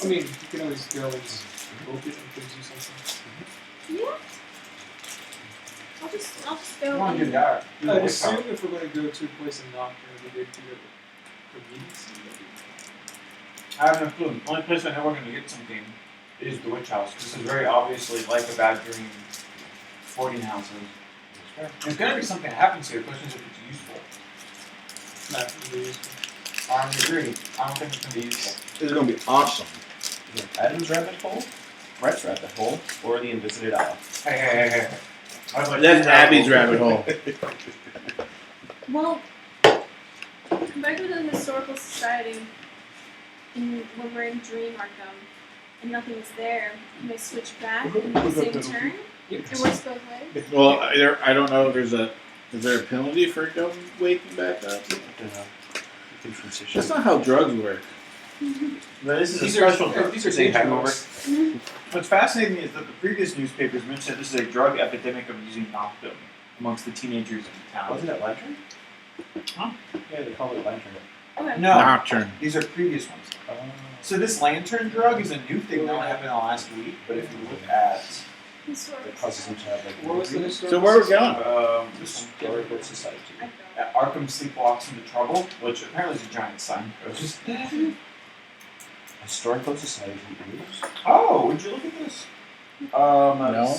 E: I mean, you can always go and invoke it and gives you something.
D: Yeah. I'll just go.
A: Come on,
D: and-
A: do that. Do
E: I'd
A: the
E: assume
A: witch
E: if we're going to go to a place in Nocturne, we'll be able to go for meetings.
A: house. I have no clue. The only place I know we're going to get something is the witch house. This is very obviously like a bad dream boarding houses. There's going to be something that happens here. The question is if it's useful.
E: Not really useful.
A: I agree. I don't think it's going to be useful.
B: This is gonna be awesome.
C: Adam's rabbit hole, Brett's rabbit hole, or the invisited owl.
A: Hey. I was like,
B: That's Abby's rabbit hole.
D: Well, if I go to the historical society and when we're in Dream Arkham and nothing is there, can I switch back in the same turn? It works both ways.
B: Well, I don't know if is there a penalty for going waking back up? That's not how drugs work.
A: But this is
E: These
A: a
E: are
A: special.
E: these are
C: Say hangover.
E: dangerous.
A: What's fascinating is that the previous newspapers mentioned this is a drug epidemic of using Noctum amongst the teenagers in town.
C: Wasn't it lantern?
A: Huh?
C: Yeah, they call it lantern.
D: Okay.
A: No,
B: Nocturne.
A: these are previous ones. So this lantern drug is a new thing that only happened in the last week. But if you look at
D: Historical
C: It causes them to have like.
E: What was the
B: So
E: historical
B: where are we going?
A: this one,
C: Historical society.
D: I don't.
A: Arkham sleepwalks into trouble, which apparently is a giant signpost.
C: Historical society news.
A: Oh, would you look at this?
B: No.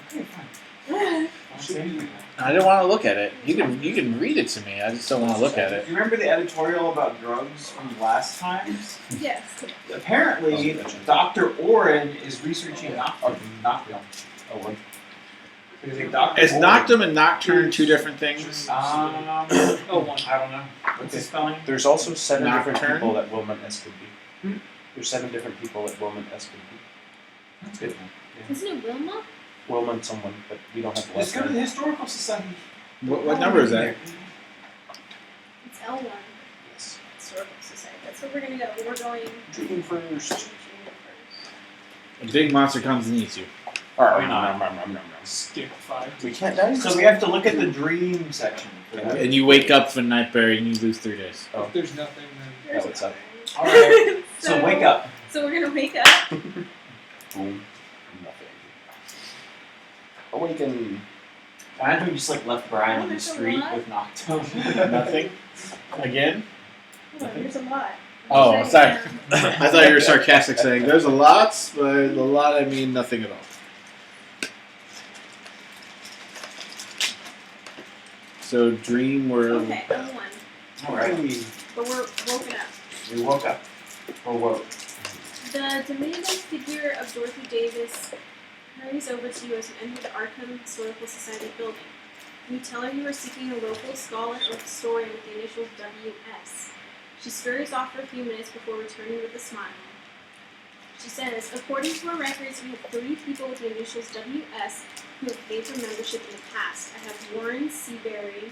A: Okay, fine. I don't say anything.
B: I didn't want to look at it. You can read it to me. I just don't want to look at it.
A: You remember the editorial about drugs from last time?
D: Yes.
A: Apparently, Dr. Oren is researching Noctum.
C: Oh, one.
A: There's a Dr.
B: Is
A: Oren.
B: Noctum and Nocturne two different things?
A: Oh, one. I don't know. What's the spelling?
C: There's also 7 different
B: Nocturne?
C: people that Wilmot-esque could be. There's 7 different people that Wilmot-esque could be.
A: That's good.
D: Isn't it Wilma?
C: Wilmot someone, but we don't have the
A: Let's
C: last
A: go to the
C: name.
A: Historical Society.
B: What number is that?
D: It's L1.
C: Yes.
D: Historical Society. That's where we're gonna go. We're going.
C: Dream first.
B: A big monster comes and eats you.
A: Why not?
E: Skip 5.
C: We can't die.
A: So we have to look at the dream section for that.
B: And you wake up from Nightberry and you lose 3 days.
C: Oh.
E: If there's nothing, then
C: Yeah, what's up?
A: Alright. So wake up.
D: So we're gonna wake up.
C: Boom. Nothing. Awaken.
A: I think we just like left Brian on the
D: There's a
A: street
D: lot.
A: with Noctum.
B: Nothing? Again?
D: Hold on, there's a lot.
B: Oh,
D: Writing
B: sorry.
D: down.
B: I thought you were sarcastic saying there's a lot, but a lot I mean nothing at all. So dream world.
D: Okay, L1.
A: Alright.
D: But we're woken up.
A: We woke up. Or woke.
D: The diminutive figure of Dorothy Davis hurries over to you as you enter the Arkham Historical Society building. You tell her you are seeking a local scholar or historian with the initials W.S. She scurries off for a few minutes before returning with a smile. She says, according to our records, we have 3 people with the initials W.S. who have paid for membership in the past. I have Warren Seabury,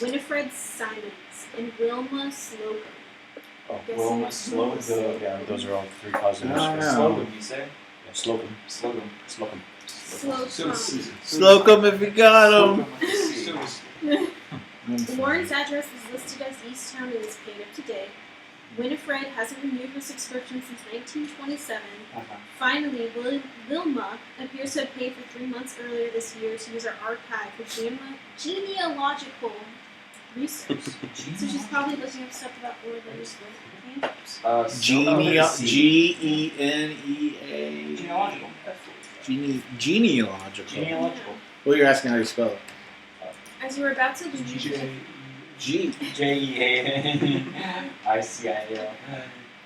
D: Winifred Simons, and Wilma Slocum.
C: Oh,
D: Guess
A: Wilma
D: it's
A: Slocum.
C: the, yeah, those are all 3 positives.
B: Oh, no.
A: Slocum, you say?
C: Yeah, Slocum.
A: Slocum.
C: Slocum.
E: so
D: Slocum.
E: is
B: Slocum if you got him.
E: so is
D: Warren's address is listed as Easttown and is paid up to date. Winifred hasn't renewed her subscription since 1927. Finally, Wilma appears to have paid for 3 months earlier this year to use our archive for genealogical research. So she's probably looking up stuff about Orlando's campers.
B: Genea.
A: Genealogical.
B: Genealogical.
A: Genealogical.
B: Well, you're asking how you spell it.
D: As you were about to leave,
B: G.
A: J-E-A-N-I-C-I-L.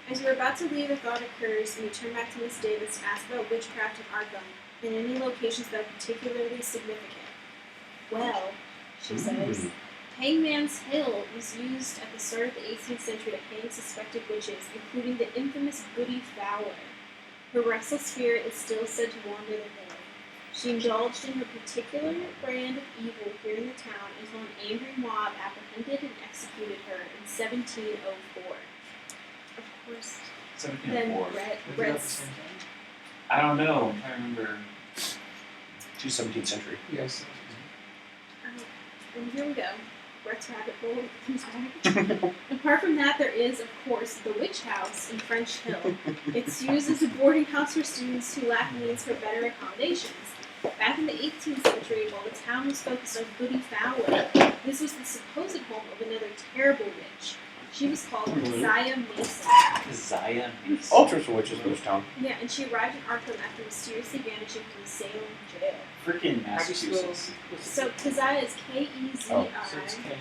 D: As you are about to leave, a thought occurs, and you turn back to Miss Davis to ask about witchcraft in Arkham and any locations that are particularly significant. Well, she says, Hangman's Hill was used at the start of the 18th century to hang suspected witches, including the infamous Goody Fowler. Her restless spirit is still said to wander the hill. She indulged in her particular brand of evil here in the town until an angry mob apprehended and executed her in 1704. Of course, then
A: 1704.
D: Red's
A: I don't know. I'm trying to remember.
C: She's 17th century.
E: Yes.
D: And here we go. Brett's rabbit hole comes back. Apart from that, there is, of course, the Witch House in French Hill. It's used as a boarding house for students who lack means for better accommodations. Back in the 18th century, while the town was focused on Goody Fowler, this was the supposed home of another terrible witch. She was called Keziah Mason.
A: Keziah Mason.
C: Ultra's witches in this town.
D: Yeah, and she arrived in Arkham after mysteriously vanishing from Salem jail.
A: Freaking Massachusetts.
D: So Keziah is K-E-Z-I.
E: So it's K.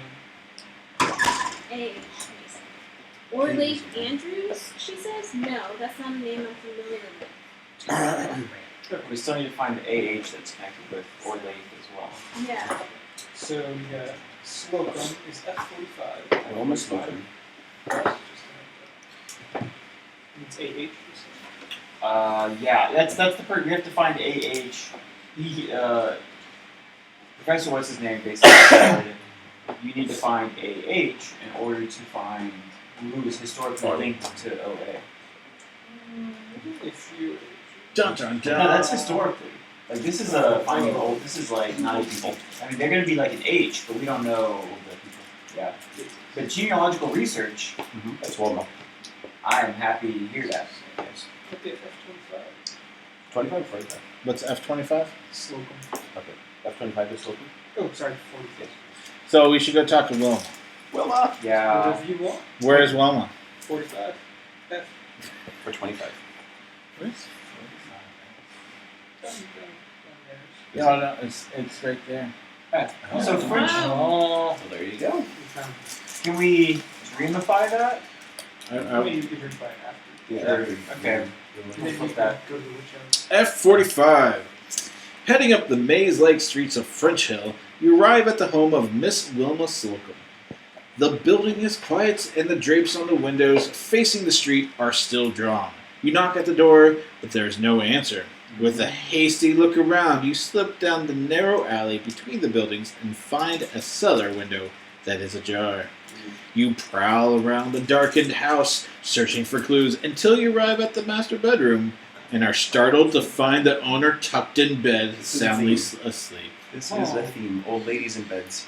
D: A. Orlake Andrews, she says? No, that's not a name I'm familiar with.
A: We still need to find the AH that's connected with Orlake as well.
D: Yeah.
E: So we got Slocum is F45.
C: I almost love him.
E: It's AH.
A: Yeah, that's the part. We have to find AH. He, Professor, what's his name, basically said, you need to find AH in order to find who is historically linked to OA.
E: If you
B: Dun dun dun.
A: No, that's historically. Like, this is a finding old. This is like not even. I mean, they're going to be like an H, but we don't know. Yeah. But genealogical research,
C: That's well known.
A: I am happy to hear that. Yes.
E: put the F25.
C: 25 or 45?
B: What's F25?
E: Slocum.
C: Okay. F25 is Slocum?
E: Oh, sorry, 46.
B: So we should go talk to Wilma.
C: Wilma!
A: Yeah.
E: Whatever you want.
B: Where is Wilma?
E: 45. F.
C: For 25.
E: Down there.
B: No, no, it's right there.
A: So French.
B: Oh.
C: Well, there you go.
E: We found it.
A: Can we dreamify that?
E: I mean, you can drink by it after.
A: Yeah. Okay.
E: And then you
A: Flip
E: can
A: that.
E: go to the witch house.
B: F45. Heading up the maze-like streets of French Hill, you arrive at the home of Miss Wilma Slocum. The building is quiet, and the drapes on the windows facing the street are still drawn. You knock at the door, but there is no answer. With a hasty look around, you slip down the narrow alley between the buildings and find a cellar window that is ajar. You prowl around the darkened house, searching for clues until you arrive at the master bedroom and are startled to find the owner tucked in bed, soundly asleep.
C: This is a theme. Old ladies in beds.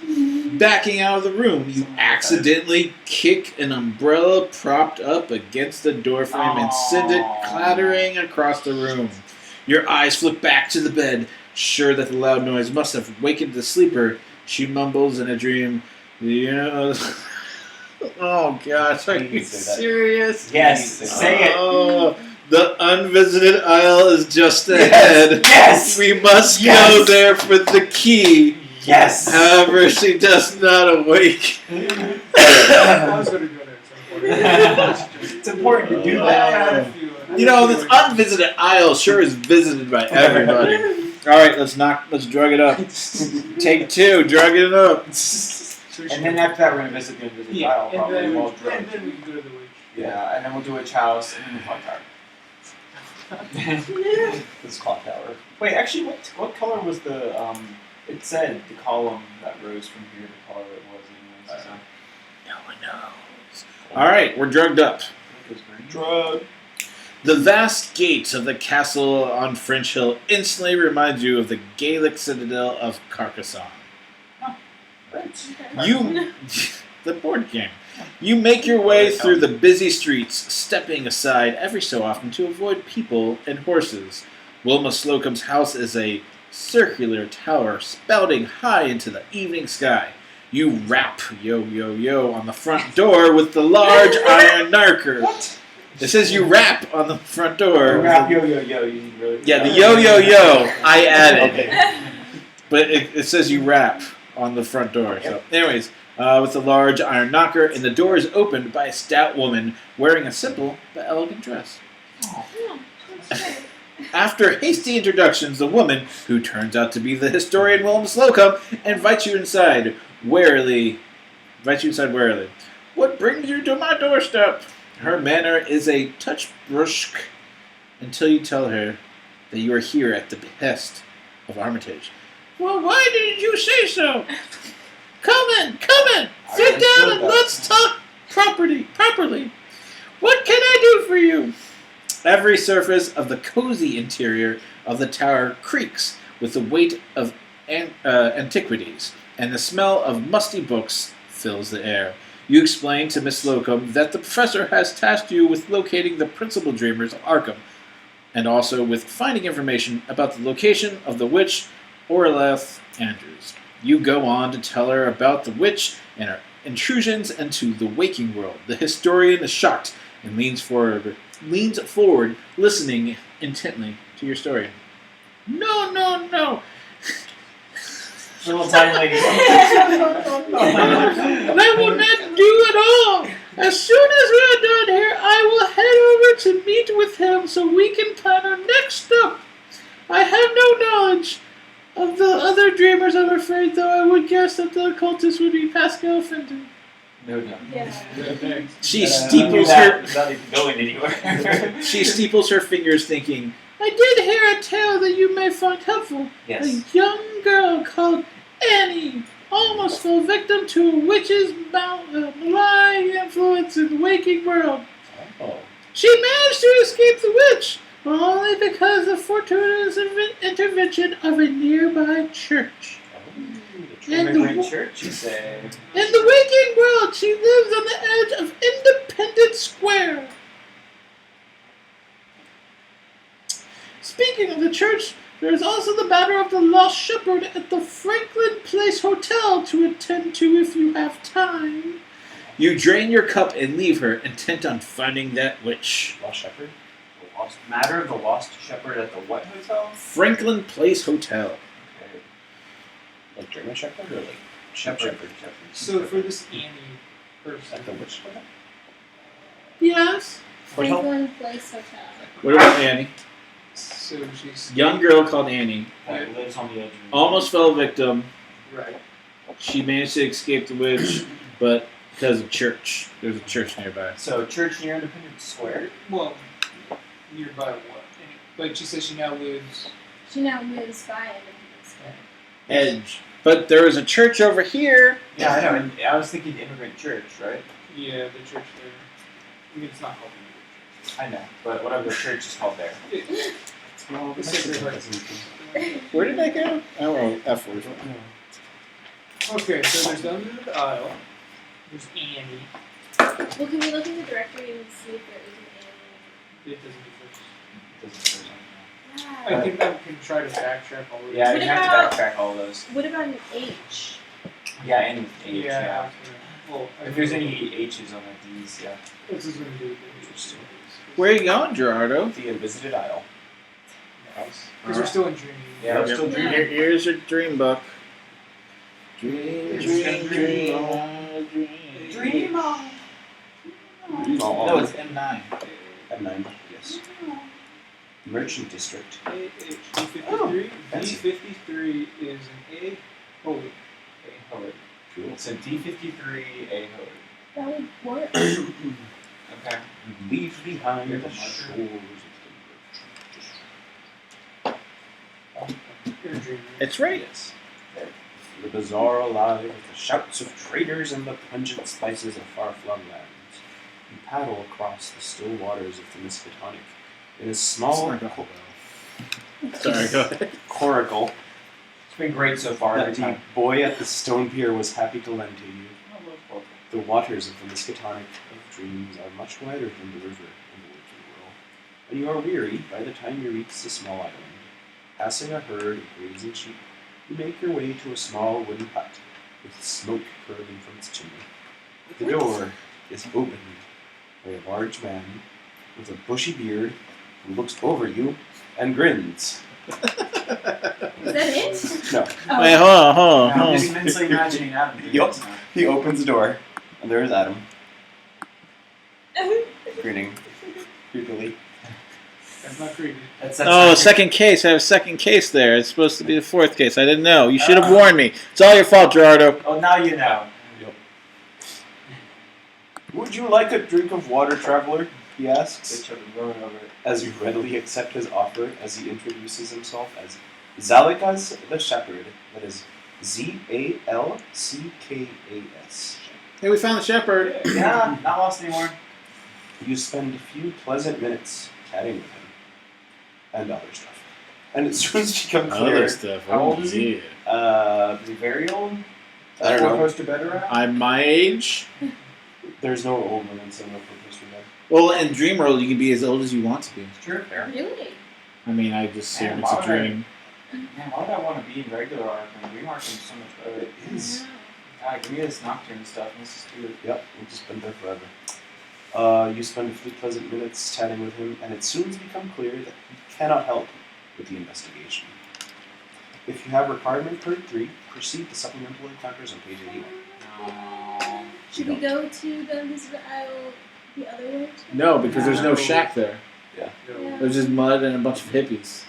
B: Backing out of the room, you accidentally kick an umbrella propped up against the doorframe and send it clattering across the room. Your eyes flip back to the bed, sure that the loud noise must have wakened the sleeper. She mumbles in a dream, "Yeah." Oh gosh, are you serious?
A: Yes. Say it.
B: Oh, the unvisited isle is just ahead.
A: Yes.
B: We must
A: Yes.
B: go there for the key.
A: Yes.
B: However, she does not awake.
E: I was going to go there. So
A: It's important to do
E: I had
A: that.
E: a few.
B: You know, this unvisited isle sure is visited by everybody. All right, let's drug it up. Take two, drug it up.
A: And then after that, we're gonna visit the invisible isle,
E: and
A: probably
E: then,
A: while
E: and
A: drunk.
E: then we can go to the witch.
A: Yeah, and then we'll do a chalice and then the clock tower.
C: This clock tower.
A: Wait, actually, what color was the It said the column that rose from here, the color it was anyways. So.
B: No one knows. All right, we're drugged up.
A: It was green.
C: Drug.
B: The vast gates of the castle on French Hill instantly remind you of the Gaelic citadel of Carcassonne. You, the board game. You make your way through the busy streets, stepping aside every so often to avoid people and horses. Wilma Slocum's house is a circular tower spouting high into the evening sky. You rap yo yo yo on the front door with the large iron knocker.
A: What?
B: It says you rap on the front door.
A: Rap yo yo yo. You really?
B: Yeah, the yo yo yo I added. But it says you rap on the front door. So, anyways, with the large iron knocker, and the door is opened by a stout woman wearing a simple but elegant dress. After hasty introductions, the woman, who turns out to be the historian Wilma Slocum, invites you inside warily. What brings you to my doorstep? Her manner is a touch brusque until you tell her that you are here at the behest of Armitage. Well, why didn't you say so? Come in. Sit down and let's talk properly. What can I do for you? Every surface of the cozy interior of the tower creaks with the weight of antiquities, and the smell of musty books fills the air. You explain to Miss Slocum that the professor has tasked you with locating the principal dreamers of Arkham, and also with finding information about the location of the witch Orleth Andrews. You go on to tell her about the witch and her intrusions into the waking world. The historian is shocked and leans forward, listening intently to your story. No, no, no.
A: Little tiny lady.
B: That will not do at all. As soon as we're done here, I will head over to meet with him so we can plan our next step. I have no knowledge of the other dreamers, I'm afraid, though I would guess that the occultist would be Pascal Fenton.
A: No, no.
D: Yeah.
B: She steeples her.
A: Without even going anywhere.
B: She steeples her fingers, thinking, I did hear a tale that you may find helpful.
A: Yes.
B: A young girl called Annie almost fell victim to a witch's malign influence in the waking world.
C: Oh.
B: She managed to escape the witch, but only because of the fortuitous intervention of a nearby church.
A: Immigrant church, you say?
B: In the waking world, she lives on the edge of Independence Square. Speaking of the church, there is also the matter of the lost shepherd at the Franklin Place Hotel to attend to if you have time. You drain your cup and leave her, intent on finding that witch.
C: Lost Shepherd?
A: The lost matter of the lost shepherd at the what hotel?
B: Franklin Place Hotel.
A: Okay.
C: Like German Shepherd or like
A: Shepherd.
E: So for this Annie person,
C: at the witch hotel?
B: Yes.
C: Hotel?
D: Franklin Place Hotel.
B: What about Annie?
E: so she's
B: Young girl called Annie.
A: That lives on the edge of
B: Almost fell victim.
E: right.
B: She managed to escape the witch, but because of church. There's a church nearby.
A: So, church near Independence Square?
E: Well, nearby what? Like she says, she now lives.
D: She now lives by Independence Square.
B: Edge. But there was a church over here.
A: Yeah, I know. And I was thinking immigrant church, right?
E: Yeah, the church there. I mean, it's not called the
A: I know. But whatever the church is called there.
E: church.
C: Well,
E: The Sacred Heart.
B: Where did I go? Oh, well, F word.
E: Okay, so there's down to the aisle. There's Annie.
D: Well, can we look in the directory and see if there is an
E: It doesn't differ.
A: Doesn't
D: alien?
E: I
D: Yeah.
E: think I can try to backtrack all of
A: Yeah,
D: What
A: you have
D: about-
A: to backtrack all those.
D: What about an H?
A: Yeah, and H,
E: Yeah.
A: yeah.
E: Well,
A: If there's any H's on the D's, yeah.
E: This is going to do it.
B: Where are you going, Gerardo?
C: The Invisited Isle.
E: Because we're still in dreaming.
A: Yeah, we're still
B: Here-
A: dreaming.
B: Here's your dream book. Dream,
A: It's
B: dream,
A: gonna
B: dream,
A: dream.
B: dream.
A: Dream on.
C: Oh,
A: No, it's M9.
C: at 9, yes. Merchant District.
E: D53.
C: fancy.
E: D53 is an A. Oh, wait.
A: A Howard.
C: Cool.
A: It's a D53 A Howard.
D: That would work.
A: Okay.
C: You leave behind
A: Here's
C: the
A: a marker.
C: shores of
E: You're dreaming.
B: It's right.
C: Yes. The bazaar alive with the shouts of traders and the pungent spices of far-flung lands. You paddle across the still waters of the Miskatonic in a small
B: Sorry, go ahead.
C: coracle
A: It's been great so far.
C: that
A: Every
C: the
A: time.
C: boy at the stone pier was happy to lend to you. The waters of the Miskatonic of dreams are much wider than the river in the waking world, and you are weary by the time you reach the small island. Passing a herd of grazing sheep, you make your way to a small wooden hut with smoke curling from its chimney. The door is opened by a large man with a bushy beard who looks over you and grins.
D: Is that it?
C: No,
D: Oh.
B: Wait, hold on.
A: I'm just mentally imagining Adam doing
C: Yup.
A: this now.
C: he opens the door, and there is Adam, grinning creepily.
E: That's not creepy.
A: That's
B: Oh, second case. I have a second case there. It's supposed to be the fourth case. I didn't know. You should have warned me. It's all your fault, Gerardo.
A: Oh, now you know.
C: Would you like a drink of water, traveler? He asks,
A: Bitch, I've been going over it.
C: as you readily accept his offer as he introduces himself as Zalikas the Shepherd. That is Zalckas.
B: Hey, we found the shepherd.
A: Yeah, not lost anymore.
C: You spend a few pleasant minutes chatting with him and other stuff. And it soon as become clear,
B: stuff.
A: How old is he?
C: uh,
A: Is he very old?
C: I don't know.
E: Poster better at?
B: I'm my age.
C: There's no old women saying no for poster bed.
B: Well, in Dream World, you can be as old as you want to be.
A: It's true. Fair.
D: Really?
B: I mean, I just assume
A: Man,
B: it's a
A: why would I-
B: dream.
A: Man, why would I want to be in regular Arkham? Dream Arkham's so much better.
C: It is.
A: God, give me this Nocturne stuff. Let's just do it.
C: Yep, we've just been there forever. You spend a few pleasant minutes chatting with him, and it soon has become clear that he cannot help with the investigation. If you have requirement code 3, proceed to supplemental encounters on page 81.
A: No.
D: Should we go to the Elizabeth Isle the other way?
B: No, because there's no shack there.
E: No.
D: Yeah.
B: There's just mud and a bunch of hippies.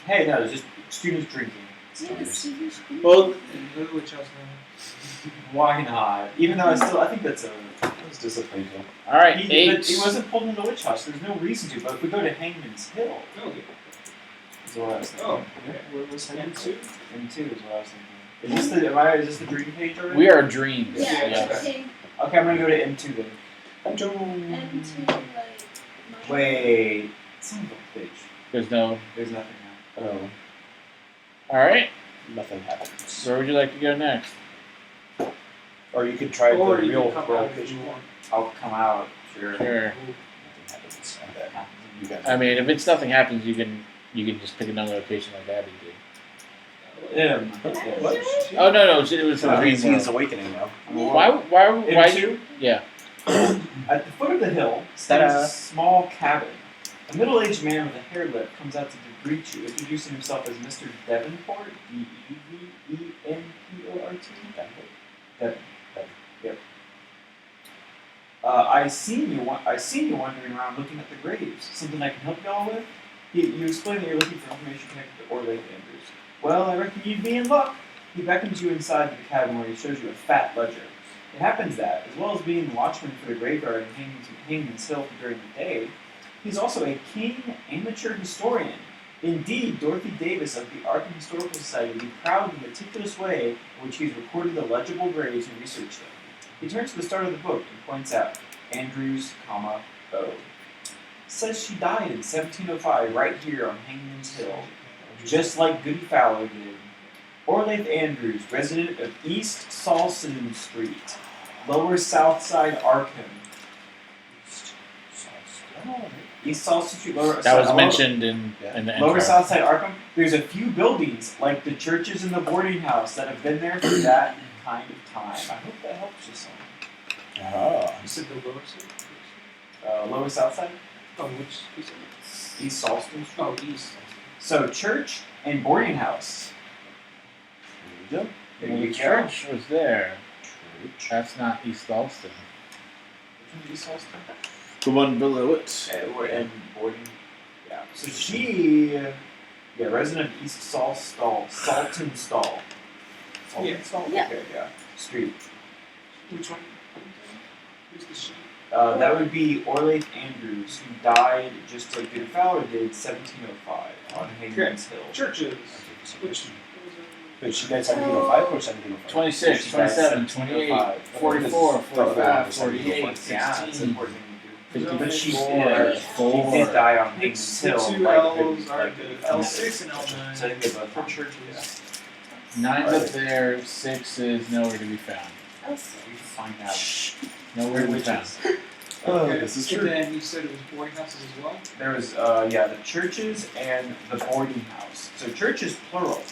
A: Hey, no, there's just students drinking.
D: Yeah, Stevie.
B: Well,
E: Go to Witch House now.
A: Why not? Even though I think that's a.
C: That was disappointing.
B: all right,
A: He
B: 8.
A: wasn't pulled into the witch house. There's no reason to. But if we go to Hangman's Hill,
E: Okay.
A: is what I was thinking.
E: Oh,
C: Where was
E: and
C: that?
E: 2?
A: M2 is what I was thinking. Is this the dream page already?
B: We are dreams.
D: Yeah,
E: Yeah.
D: okay.
A: Okay, I'm gonna go to M2 then.
D: And to like.
A: Wait. Son of a bitch.
B: There's no.
A: There's nothing now.
C: Oh,
B: All right.
C: nothing happens.
B: Where would you like to go next?
C: Or you could try
E: Or
C: the
E: you
C: real
E: can come
C: world
E: out if
C: page.
E: you want.
A: I'll come out. Sure.
B: Sure.
C: Nothing happens. I bet. You guys.
B: I mean, if it's nothing happens, you can just pick another location like Abby did.
C: What?
B: Oh no, it was
C: No,
B: Dream
C: he's
B: World.
C: awakening now.
B: Why?
A: M2?
B: Yeah.
A: At the foot of the hill stands a small cabin. A middle-aged man with a hair lip comes out to greet you, introducing himself as Mr. Devonport, Devenport. Devon. Yep. I seen you wandering around looking at the graves. Something I can help y'all with? You explain that you're looking for information connected to Orlake Andrews. Well, I reckon you'd be in luck. He beckons you inside the cabin where he shows you a fat ledger. It happens that, as well as being watchman for the graveyard and Hangman's Hill during the day, he's also a keen amateur historian. Indeed, Dorothy Davis of the Arkham Historical Society would be proud of the meticulous way in which he's recorded the legible graves and researched them. He turns to the start of the book and points out Andrews, O. Says she died in 1705 right here on Hangman's Hill, just like Goody Fowler did. Orlaith Andrews, resident of East Salson Street, Lower South Side, Arkham. East Salson Street, Lower
B: That was mentioned in the
A: Lower
B: intro.
A: South Side, Arkham. There's a few buildings, like the churches and the boarding house, that have been there for that kind of time. I hope that helps you some.
C: Ah.
E: You said the lower side?
A: Lower South Side?
E: Oh, which you said?
A: East Salston Street.
E: Oh, east.
A: So, church and boarding house.
C: There you
A: There
B: Well,
A: you
B: the
A: go.
B: church was there.
C: go. Church.
B: That's not East Alston.
A: Which one's East Salston?
B: The one below it.
A: And boarding. Yeah. So she, resident of East Salton Stall.
E: Yeah.
A: Stall?
D: Yeah.
A: Okay, yeah. Street.
E: Which one? Who's the sheep?
A: That would be Orlaith Andrews, who died just like Goody Fowler did, 1705 on Hangman's Hill.
E: Churches.
C: Which?
E: Which?
C: Wait, she died 1705 or 1705?
B: 26,
A: She died
B: 27, 28,
A: 1705.
B: 44, 45,
C: 48,
B: 48,
A: Yeah, it's
B: 16,
A: important thing to do. But she
B: 54,
A: did die on
E: It's
A: Hangman's
E: the
A: Hill.
E: two
A: like
E: L's
A: Goody-
E: are
A: like Goody
E: the
A: Fowler.
E: L6 and L9.
A: So I think they both
E: For
A: have
E: churches.
B: 9's up there, 6 is nowhere to be found.
A: We can find out.
B: Nowhere to be found.
A: Witches.
C: Oh,
E: Okay.
C: this is
E: And
C: true.
E: then you said it was boarding houses as well?
A: There was, the churches and the boarding house. So church is plural.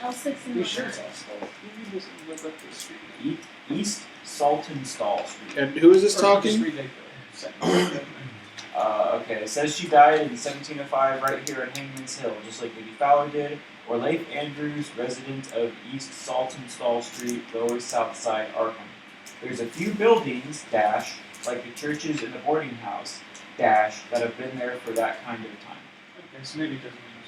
D: L6 and
E: You sure
D: L9.
E: it's all spelled? You read this and look up the street.
A: East Salton Stall Street.
B: And who is this
E: Or just
B: talking?
E: read like the sentence.
A: Okay, it says she died in 1705 right here at Hangman's Hill, just like Goody Fowler did. Orlaith Andrews, resident of East Salton Stall Street, Lower South Side, Arkham. There's a few buildings, dash, like the churches and the boarding house, dash, that have been there for that kind of time.
E: Okay, so maybe it doesn't mean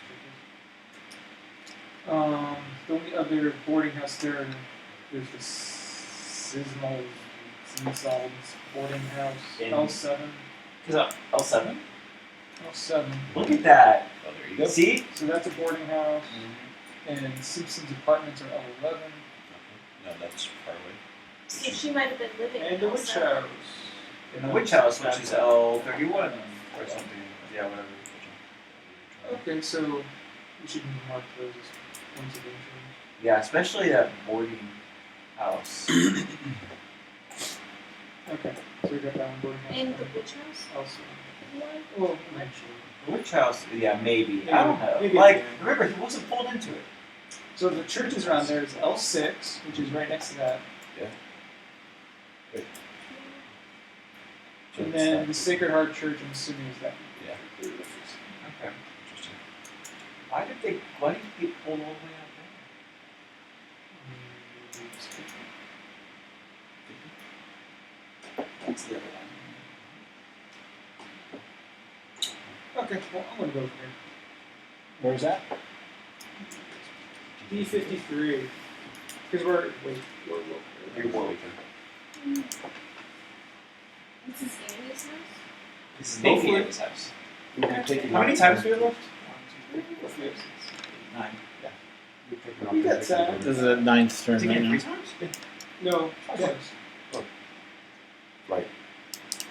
E: churches. The only other boarding house there's the Sizzles boarding house,
A: In-
E: L7.
A: Is that L7?
E: L7.
A: Look at that.
C: Oh, there you go.
A: See?
E: So that's a boarding house, and Simpson's apartments are L11,
C: No, that's far away.
D: So she might have been living
E: and
D: in
E: the witch
D: L7.
E: house.
A: In the witch house, which is L31 or something. Yeah, whatever.
E: Okay, so we should mark those as points of interest.
A: Yeah, especially that boarding house.
E: Okay, so we got that one boarding house.
D: And the witch house?
E: Also.
D: What?
E: Well, eventually.
A: The witch house, yeah, maybe.
E: Maybe.
A: I don't know.
E: Maybe.
A: Like, remember, he wasn't pulled into it.
E: So the churches around there is L6, which is right next to that. And then the Sacred Heart Church, I'm assuming is that.
C: Yeah.
A: Okay.
C: Interesting.
A: Why did they pull all the way out there? That's the other one.
E: Okay, well, I'm gonna go for
B: Where's that?
E: B53. Because we're
C: You're Warwicker.
D: This is Andy's house?
A: This is
E: Hopefully.
A: maybe Andy's house.
C: We've taken
A: How many
C: off
A: times
C: the-
A: do we have left?
E: 1, 2, 3, 4, 5, 6.
A: 9.
C: we've taken off
E: We
C: the
E: got
C: victory
E: time.
B: This is the 9th turn
A: Did
B: right
A: you get 3
B: now.
A: times?
E: No,
C: Yeah.
E: twice.
C: Right.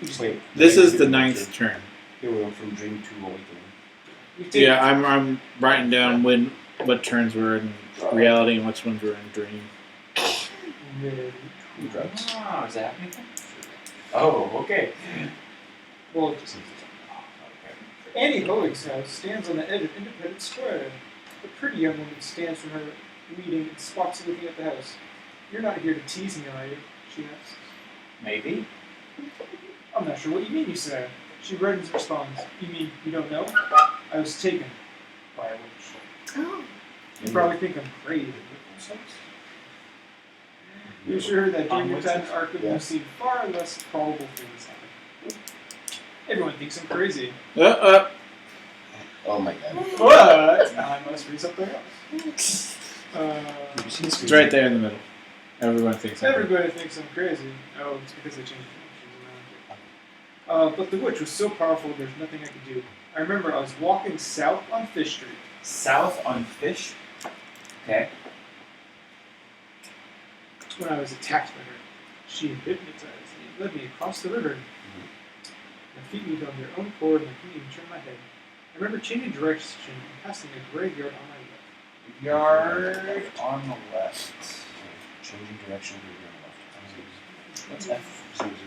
E: We just
C: Wait.
B: This is the
C: we
B: 9th turn.
C: Here we went from dream to awakening.
E: we've taken-
B: Yeah, I'm writing down what turns were in reality and which ones were in dream.
C: Drugs.
A: Oh, is that anything? Oh, okay.
E: Well, Annie Holig's house stands on the edge of Independence Square. A pretty young woman stands from her meeting and spots you looking at the house. You're not here to tease me, are you? She asks.
A: Maybe.
E: I'm not sure what you mean, you say. She reddens and responds. You mean you don't know? I was taken by a witch.
D: Oh.
E: You probably think I'm crazy. You sure that during your time at Arkham
C: Yeah.
E: you've seen far less probable things happen. Everyone thinks I'm crazy.
C: Oh my god.
E: But I must be something else.
B: It's right there in the middle. Everyone thinks I'm
E: Everybody thinks I'm crazy. Oh, it's because they changed the functions around. But the witch was so powerful there's nothing I could do. I remember I was walking south on Fish Street.
A: South on Fish. Okay.
E: When I was attacked by her. She hypnotized me and led me across the river. My feet moved on their own accord and I couldn't even turn my head. I remember changing direction and passing a graveyard on my left.
A: Yard on the left.
C: Changing direction to your left.
A: What's F?
C: 0, 0.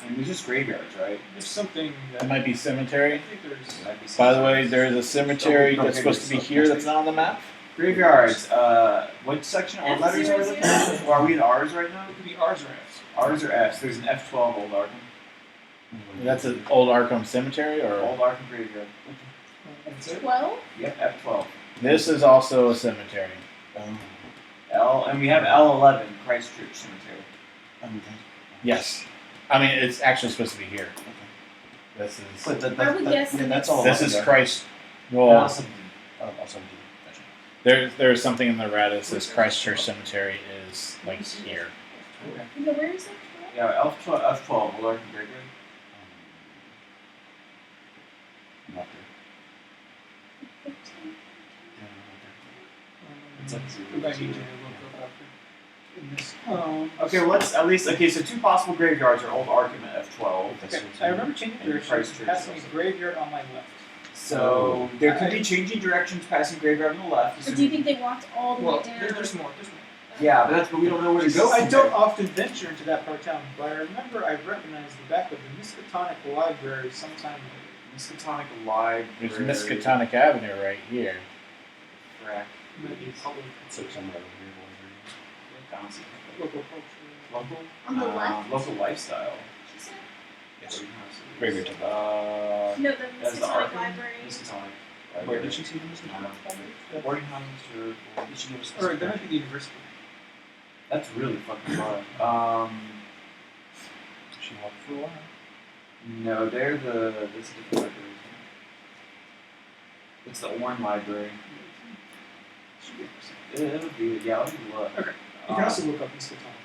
A: And there's just graveyards, right?
E: There's something that
B: It might be cemetery.
E: I think there's.
A: There might be
B: By the
A: some-
B: way, there is a cemetery that's supposed to be here that's not on the map.
A: Graveyards. What section? What letters are we looking at? Or are we in R's right now?
E: It could be R's or F's.
A: R's or F's? There's an F12 Old Arkham.
B: That's an old Arkham cemetery, or
A: Old Arkham Graveyard.
E: That's it.
D: 12?
A: Yep, F12.
B: this is also a cemetery.
A: And we have L11, Christchurch Cemetery.
B: Yes, I mean it's actually supposed to be here. This is
A: But
D: I would guess
A: yeah,
D: the
A: that's
D: next-
A: all.
B: this is Christ. Well,
C: Also, gotcha.
B: there's something in the errata that says Christchurch Cemetery is like here.
D: No, where is it?
A: Yeah, F12, Old Arkham Graveyard.
C: Not there. It's like zero,
E: We might need to
C: zero.
E: look up after. In this.
A: Okay, well, let's at least. Okay, so 2 possible graveyards are Old Arkham at F12.
E: Okay, I remember changing
A: And
E: direction,
A: Christchurch
E: passing a
A: also.
E: graveyard on my left.
A: So there could be changing directions, passing graveyard on the left.
D: Or do you think they walked all the
E: Well,
D: way down?
E: there's more. There's more.
A: Yeah, but we don't know where to go.
E: I
A: from
E: don't
A: there.
E: often venture into that part of town, but I remember I recognized the back of the Miskatonic Library sometime later.
A: Miskatonic Library.
B: There's Miskatonic Avenue right here.
A: Correct.
E: It might be public.
C: It's like somewhere over here.
A: Bouncy.
E: Local culture.
A: Local.
D: On the left?
A: Local lifestyle.
D: She said?
C: Yes.
A: Graveyard.
C: Graveyard temple.
D: No, the
A: That's the
D: Miskatonic
A: Arkham.
D: Library.
A: Miskatonic.
C: Where did she see the Miskatonic Library?
A: Boarding houses or
C: Did she give us
E: Or that might be the university.
A: that's really fucking far.
C: She walked for a while.
A: No, they're the. That's a different library. It's the Warren Library. It would be. Yeah, let me look.
E: Okay. You can also look up Miskatonic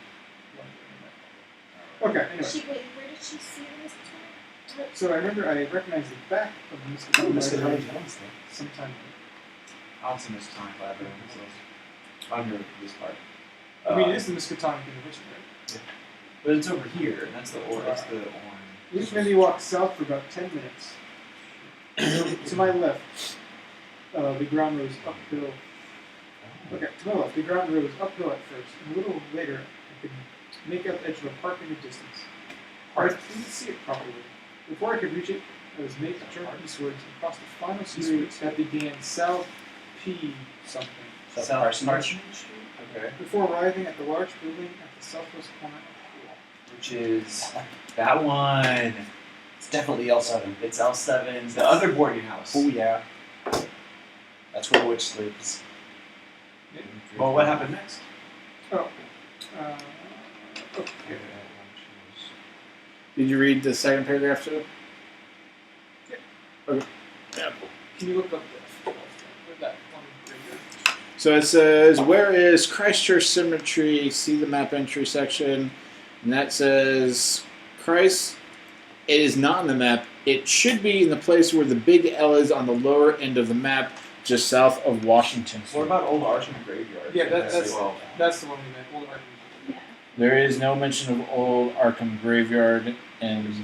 E: Library. Okay, anyway.
D: Where did she see the Miskatonic?
E: So I remember I recognized the back of the Miskatonic Library sometime later.
A: I'll see Miskatonic Library. I'm here with this part.
E: I mean, it is the Miskatonic University, right?
A: But it's over here, and that's the Orange.
E: We just maybe walk south for about 10 minutes. To my left, the ground was uphill. Okay, to my left, the ground rose uphill at first, and a little later, I could make out the edge of a park in the distance. I couldn't see it properly. Before I could reach it, I was made to turn eastwards and cross the final street that began South P something.
A: South Parsonage. Okay.
E: Before arriving at the large building at the southwest corner of the wall.
A: Which is that one.
C: It's definitely L7.
A: It's L7's, the other boarding house.
C: Oh yeah. That's where the witch sleeps.
A: Well, what happened next?
B: Did you read the second paragraph too?
E: Yeah.
B: Okay. Yeah.
E: Can you look up that one graveyard?
B: So it says, where is Christchurch Cemetery? See the map entry section. And that says, Christ, it is not on the map. It should be in the place where the big L is on the lower end of the map, just south of Washington
A: What
B: Street.
A: about Old Archman Graveyard?
E: Yeah, that's
A: the one.
E: the one we meant. Old Arkham.
D: Yeah.
B: There is no mention of Old Arkham Graveyard and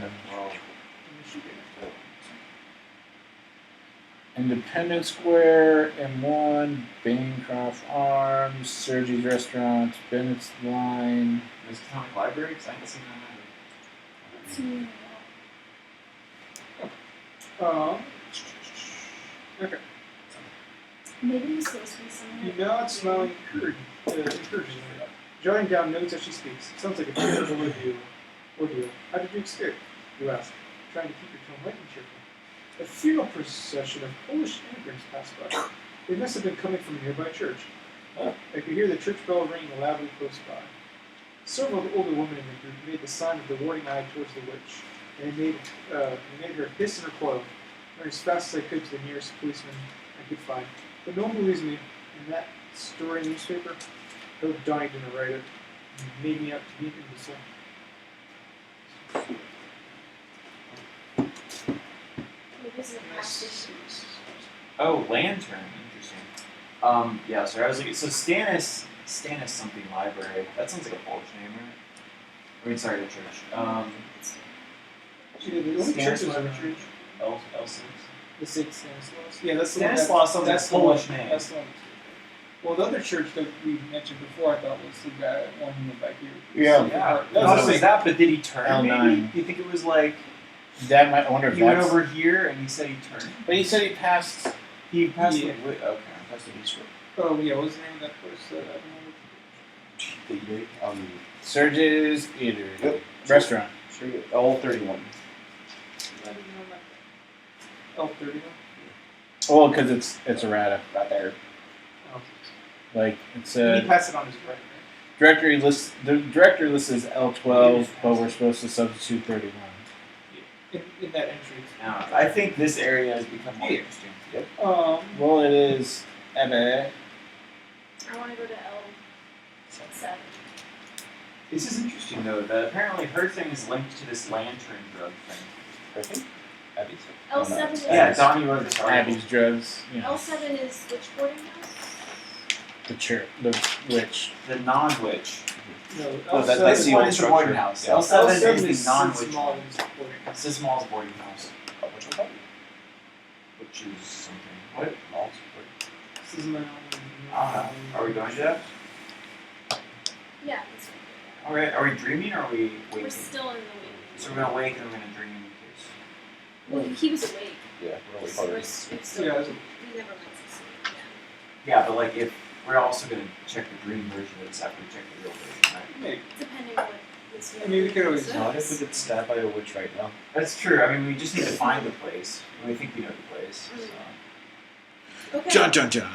B: Independence Square, M1, Bancroft Arms, Sergi's Restaurant, Bennett's Line.
A: Is County Library? Because I haven't seen that
E: Okay.
D: Maybe it's supposed to be
E: You
D: somewhere.
E: nod, smiling encouragingly. Jotting down notes as she speaks. Sounds like a terrible ordeal. How did you escape? You ask, trying to keep your tone light and cheerful. A funeral procession of Polish immigrants passed by. They must have been coming from a nearby church. I could hear the church bell ringing loudly close by. Several of the older women in the group made the sign of the warning eye towards the witch, and it made her hiss and recoil, running as fast as I could to the nearest policeman I could find. But no one believes me, and that story newspaper, I hope Donnie didn't write it, and made me out to be an imbecile.
D: Maybe this is a past issue.
A: Oh, Lantern. Interesting. Yeah, sorry, I was like, so Stannis something library. That sounds like a Polish name, right? I mean, sorry, the church.
E: Yeah, the only church
A: Stannis
E: is
A: Library. L6.
E: the St. Stanislaus. Yeah, that's the one.
A: Stanislaus sounds like a
E: the
A: Polish
E: one-
A: name.
E: That's the one. Well, the other church that we mentioned before, I thought was the guy one who went back here.
B: Yeah.
A: Yeah,
E: That
A: not
E: was
A: only
E: like,
A: that, but did he turn?
B: L9.
A: Maybe? Do you think it was like
B: That might, I wonder if
A: he went
B: that's...
A: over here and he said he turned?
B: But he said he passed...
A: He passed
E: Yeah.
A: the okay, passed the east road.
E: oh yeah, what was the name of that place? I don't know.
C: The eatery.
B: Sergi's Eatery.
C: Yep.
B: Restaurant.
C: Sure. L31.
E: I didn't know that. L31.
B: Well, because it's errata.
C: Right there.
E: Oh.
B: Like, it's
E: He
B: a...
E: passed it on his right.
B: Directory list. The directory list is L12, but we're supposed to substitute 31.
E: In that entry.
A: Now, I think this area has become more interesting.
B: Well, it is Ebe.
D: I want to go to L7.
A: This is interesting though. That apparently her thing is linked to this lantern drug thing.
C: I think. Abby's.
D: L7 is
A: Yeah, Donnie wrote this article.
B: Abby's drugs. You know,
D: L7 is which boarding house?
B: the church, the witch.
A: The non-witch.
E: No,
C: Well,
E: L7
C: that's
A: This
C: the
A: one
C: old
A: is the boarding
C: structure.
A: house.
C: Yeah.
A: L7
E: L7
A: is
E: is
A: the non-witch
E: small
A: one.
E: boarding house.
A: Sismal's boarding house,
C: Oh, which one?
A: which is something. What?
C: Malls.
E: This is my
A: Are we going to that?
D: Yeah, that's right.
A: Alright, are we dreaming or are we
D: We're
A: waking?
D: still in the waiting.
A: So we're gonna wake and we're gonna dream
D: Well, he was awake.
C: Yeah, really
D: So we're
C: hard.
D: still,
E: Yeah,
D: we never went to sleep.
A: Yeah, but like if we're also gonna check the dream version of this after we check the real version, right?
E: Maybe.
D: Depending on what this
E: I mean, we could always
D: says.
C: Not if we get stabbed by a witch right now.
A: That's true. I mean, we just need to find the place. We think we know the place. So.
D: Okay.
B: John, John, John.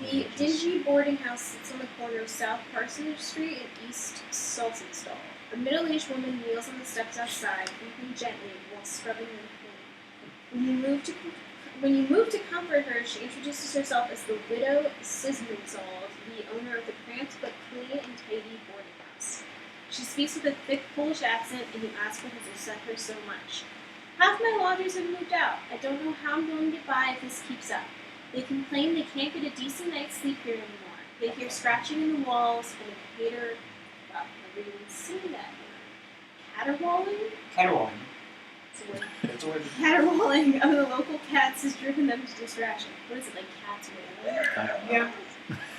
D: The dingy boarding house sits on the corner of South Parsonage Street and East Saltonstall. A middle-aged woman kneels on the steps outside, weeping gently while scrubbing her clean. When you move to comfort her, she introduces herself as the widow Sismenzal, the owner of the cramped but clean and tidy boarding house. She speaks with a thick Polish accent, and you ask what has upset her so much. Half my lodgers have moved out. I don't know how I'm going to get by if this keeps up. They complain they can't get a decent night's sleep here anymore. They hear scratching in the walls and a cater. Well, I never even seen that word. Caterwauling?
A: Caterwauling.
D: It's a word.
A: That's a word.
D: Caterwauling of the local cats has driven them to distraction. What is it, like cats wailing?
A: Yeah.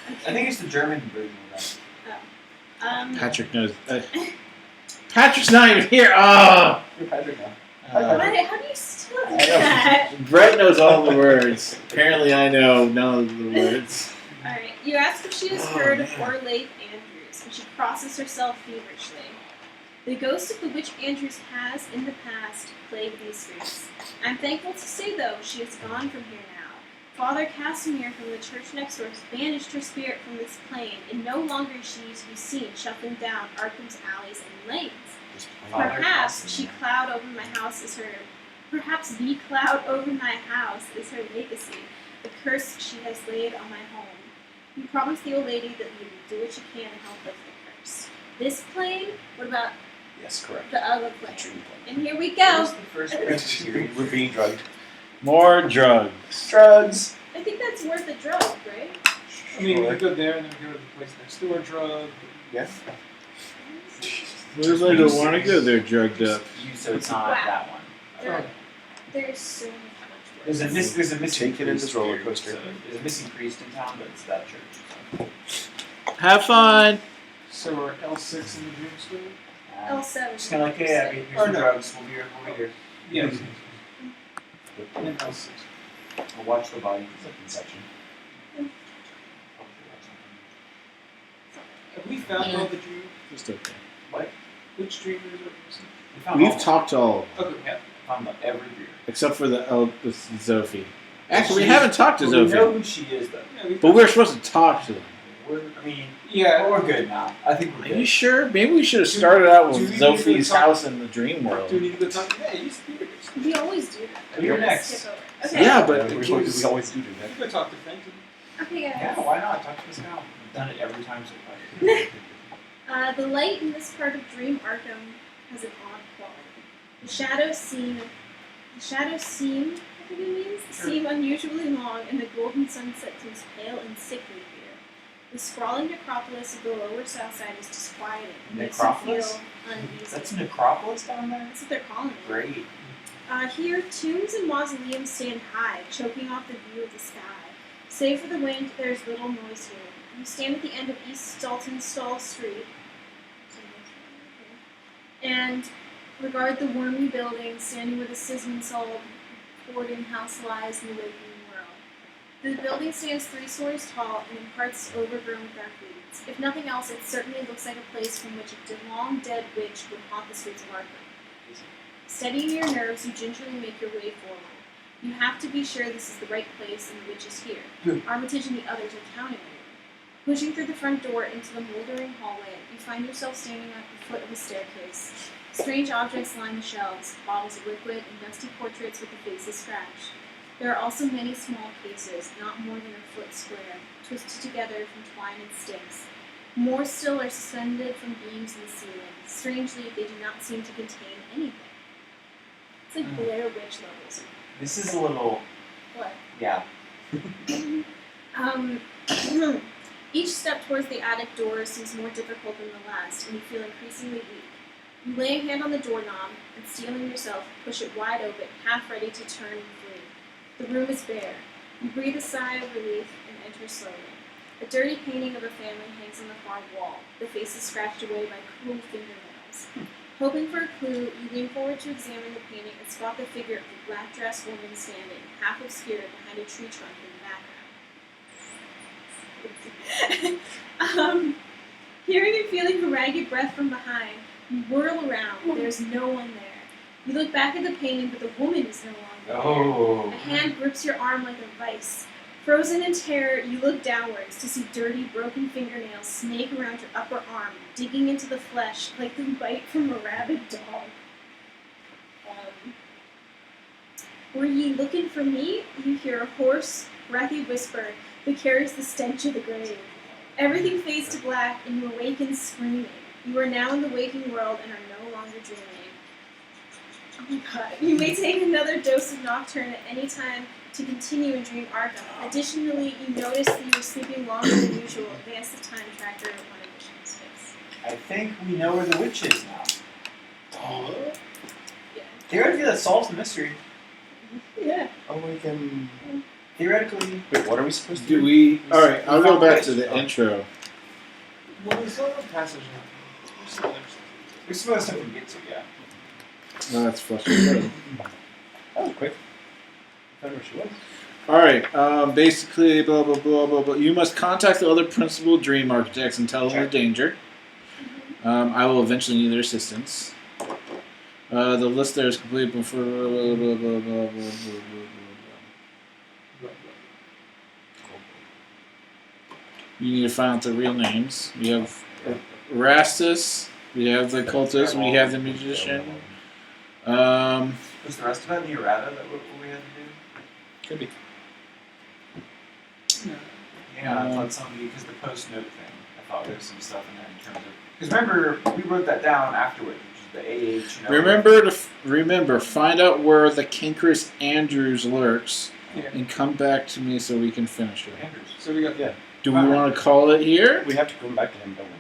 A: I think it's the German version of that.
B: Patrick knows. Patrick's not even here. Oh.
A: You're Patrick now.
D: How do you still do
A: I know.
D: that?
B: Brett knows all the words. Apparently, I know none of the words.
D: Alright, you ask if she has heard of Orlaith Andrews, and she crosses herself feverishly. The ghost of the witch Andrews has, in the past, plagued these streets. I'm thankful to say, though, she is gone from here now. Father Casimir from the church next door has banished her spirit from this plane, and no longer is she to be seen shuffling down Arkham's alleys and lanes. Perhaps the cloud over my house is her legacy, the curse she has laid on my home. You promised the old lady that you would do what you can to help lift the curse. This plane? What about
C: Yes, correct.
D: the other plane?
C: Dream plane.
D: And here we
A: What
D: go.
A: was the first French series?
C: We're being drugged.
B: More drugs.
C: Drugs.
D: I think that's worth a drug, right?
E: I mean, we could go there and then we go to the place next door, drug.
C: Yeah.
B: What if I don't want to go there drugged up?
A: So it's not
D: Wow.
A: that one.
D: There, there's so much
A: There's a missing
C: Take it in
A: priest
C: this roller
A: here,
C: coaster.
A: so there's a missing priest in town, but it's that church. So.
B: Have fun.
E: So we're L6 in the dream story?
D: L7.
A: Just kind of like, hey, Abby, here's
E: Or
A: some
E: no.
A: drugs. We'll be here.
E: Yes. And L6.
A: We'll watch the body.
C: It's like Inception.
E: Have we found all the dream?
B: Just okay.
A: What?
E: Which dreamers are we missing?
A: We found all
B: We've talked to all of them,
E: Okay, yeah.
A: found every beer.
B: except for the Zophie. Actually, we haven't talked to
A: We know
B: Zophie,
A: who she is, though.
E: Yeah, we
B: but
E: found-
B: we're supposed to talk to them.
A: I mean,
E: Yeah.
A: we're good now. I think we're
B: Are
A: good.
B: you sure? Maybe we should have started out
E: Do
B: with
E: we need to
B: Zophie's
E: talk-
B: house in the dream world.
E: Do we need to go talk? Yeah, you speak it.
D: We always do that.
A: You're
D: Let's
A: next.
D: skip over. Okay.
B: Yeah, but
C: we always do that.
E: You go talk to Fenton.
D: Okay, guys.
A: Yeah, why not? Talk to this now. We've done it every time so far.
D: The light in this part of Dream Arkham has an odd quality. The shadows seem, I think it means, seem unusually long, and the golden sunset seems pale and sickly here. The sprawling necropolis of the lower south side is disquieting and makes you
A: Necropolis?
D: feel uneasy.
A: That's a necropolis down there?
D: That's what they're calling it.
A: Great.
D: Here, tombs and mausoleums stand high, choking off the view of the sky. Save for the wind, there's little noise here. You stand at the end of East Saltonstall Street and regard the wormy building standing where the Sismondsall boarding house lies in the waking world. The building stands 3 stories tall and in parts overgrown with dark weeds. If nothing else, it certainly looks like a place from which a long-dead witch would haunt the streets of Arkham. Steadying your nerves, you gingerly make your way forward. You have to be sure this is the right place and the witch is here. Armitage and the others are counting on you. Pushing through the front door into the moldering hallway, you find yourself standing at the foot of a staircase. Strange objects line the shelves, bottles of liquid and dusty portraits with the faces scratched. There are also many small cases, not more than a foot square, twisted together from twine and sticks. More still are suspended from beams in the ceiling. Strangely, they do not seem to contain anything. It's like Blair Witch levels.
A: This is a little.
D: What?
A: Yeah.
D: Each step towards the attic door seems more difficult than the last, and you feel increasingly weak. You lay a hand on the doorknob, and steeling yourself, push it wide open, half ready to turn and flee. The room is bare. You breathe a sigh of relief and enter slowly. A dirty painting of a family hangs on the far wall, the face is scratched away by cruel fingernails. Hoping for a clue, you lean forward to examine the painting and spot the figure of a black-dressed woman standing, half obscured behind a tree trunk in the background. Hearing and feeling her ragged breath from behind, you whirl around. There's no one there. You look back at the painting, but the woman is no longer
A: Oh.
D: there. A hand grips your arm like a vice. Frozen in terror, you look downwards to see dirty, broken fingernails snake around your upper arm, digging into the flesh like the bite from a rabid dog. Were ye looking for me? You hear a hoarse, breathy whisper that carries the stench of the grave. Everything fades to black, and you awaken screaming. You are now in the waking world and are no longer dreaming. Oh my god. You may take another dose of Nocturne at any time to continue in Dream Arkham. Additionally, you notice that you are sleeping longer than usual. Advance the time tracker one additional space.
A: I think we know where the witch is now.
D: Yeah.
A: They already feel that solves the mystery.
D: Yeah.
C: Oh, we can
A: theoretically,
C: Wait, what are we supposed to
B: Do
C: do?
B: we? All right, I'll go
A: found
B: back
A: this.
B: to the intro.
E: Well, we still have a passage now. There's some other stuff.
A: there's some other stuff we can get to, yeah.
B: No, that's frustrating.
C: That was quick. I found where she was.
B: All right. Basically, blah blah blah blah blah. You must contact the other principal dream architects and tell them the danger. I will eventually need their assistance. The list there is complete before. Blah, blah, blah, blah, blah, blah, blah, blah. You need to find out the real names. We have Rastus. We have the cultist. We have the magician.
A: Was the rest of that in the errata that what we had to do?
C: Could be.
A: Yeah, I thought somebody, because the post note thing, I thought there was some stuff in there in terms of. Because remember, we wrote that down afterwards, which is the AH.
B: Remember, find out where the cankerous Andrews lurks,
E: Yeah.
B: and come back to me so we can finish it.
A: Andrews.
E: So we got
B: Do we want to call it here?
C: We have to come back to him, don't we?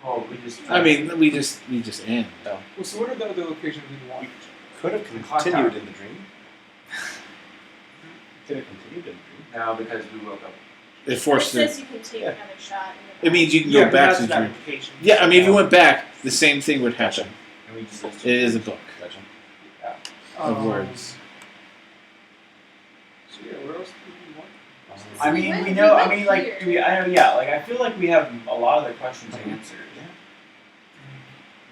A: Well, we just.
B: I mean, we just end.
E: Well, so what are the other locations we want?
C: Could have
A: Clock
C: continued
A: tower.
C: in the dream. Could have continued in the dream.
A: No, because we woke up.
B: It
D: It
B: forced it.
D: says you can take another shot.
B: It means you can
E: Yeah,
B: go
E: but
B: back
E: that's
B: to the
E: that
B: dream.
E: location.
B: Yeah, I mean, if you went back, the same thing would happen.
A: And we just
B: It is a book
C: Gotcha.
B: of words.
E: So yeah, where else do we want?
A: I
D: So we
A: mean,
D: went-
A: we
D: we
A: know. I
D: went
A: mean, like,
D: here.
A: do we? I know. Yeah, like I feel like we have a lot of the questions answered.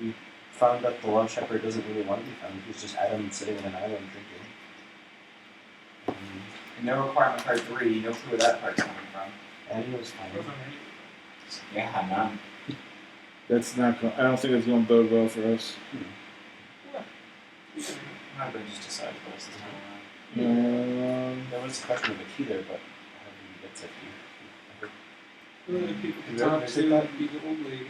C: We found that the love shepherd doesn't really want to be found. He's just Adam sitting in an island drinking.
A: And no requirement part 3. No clue where that part's coming from.
C: And he was fine.
A: Yeah, none.
B: That's not. I don't think it's going to bode well for us.
A: Might have been just a side quest this time around.
C: There was a question of a key there, but how do you get that key?
E: One of the people to
C: Is that-
E: talk
C: is
E: to
C: it that-
E: would be the old lady.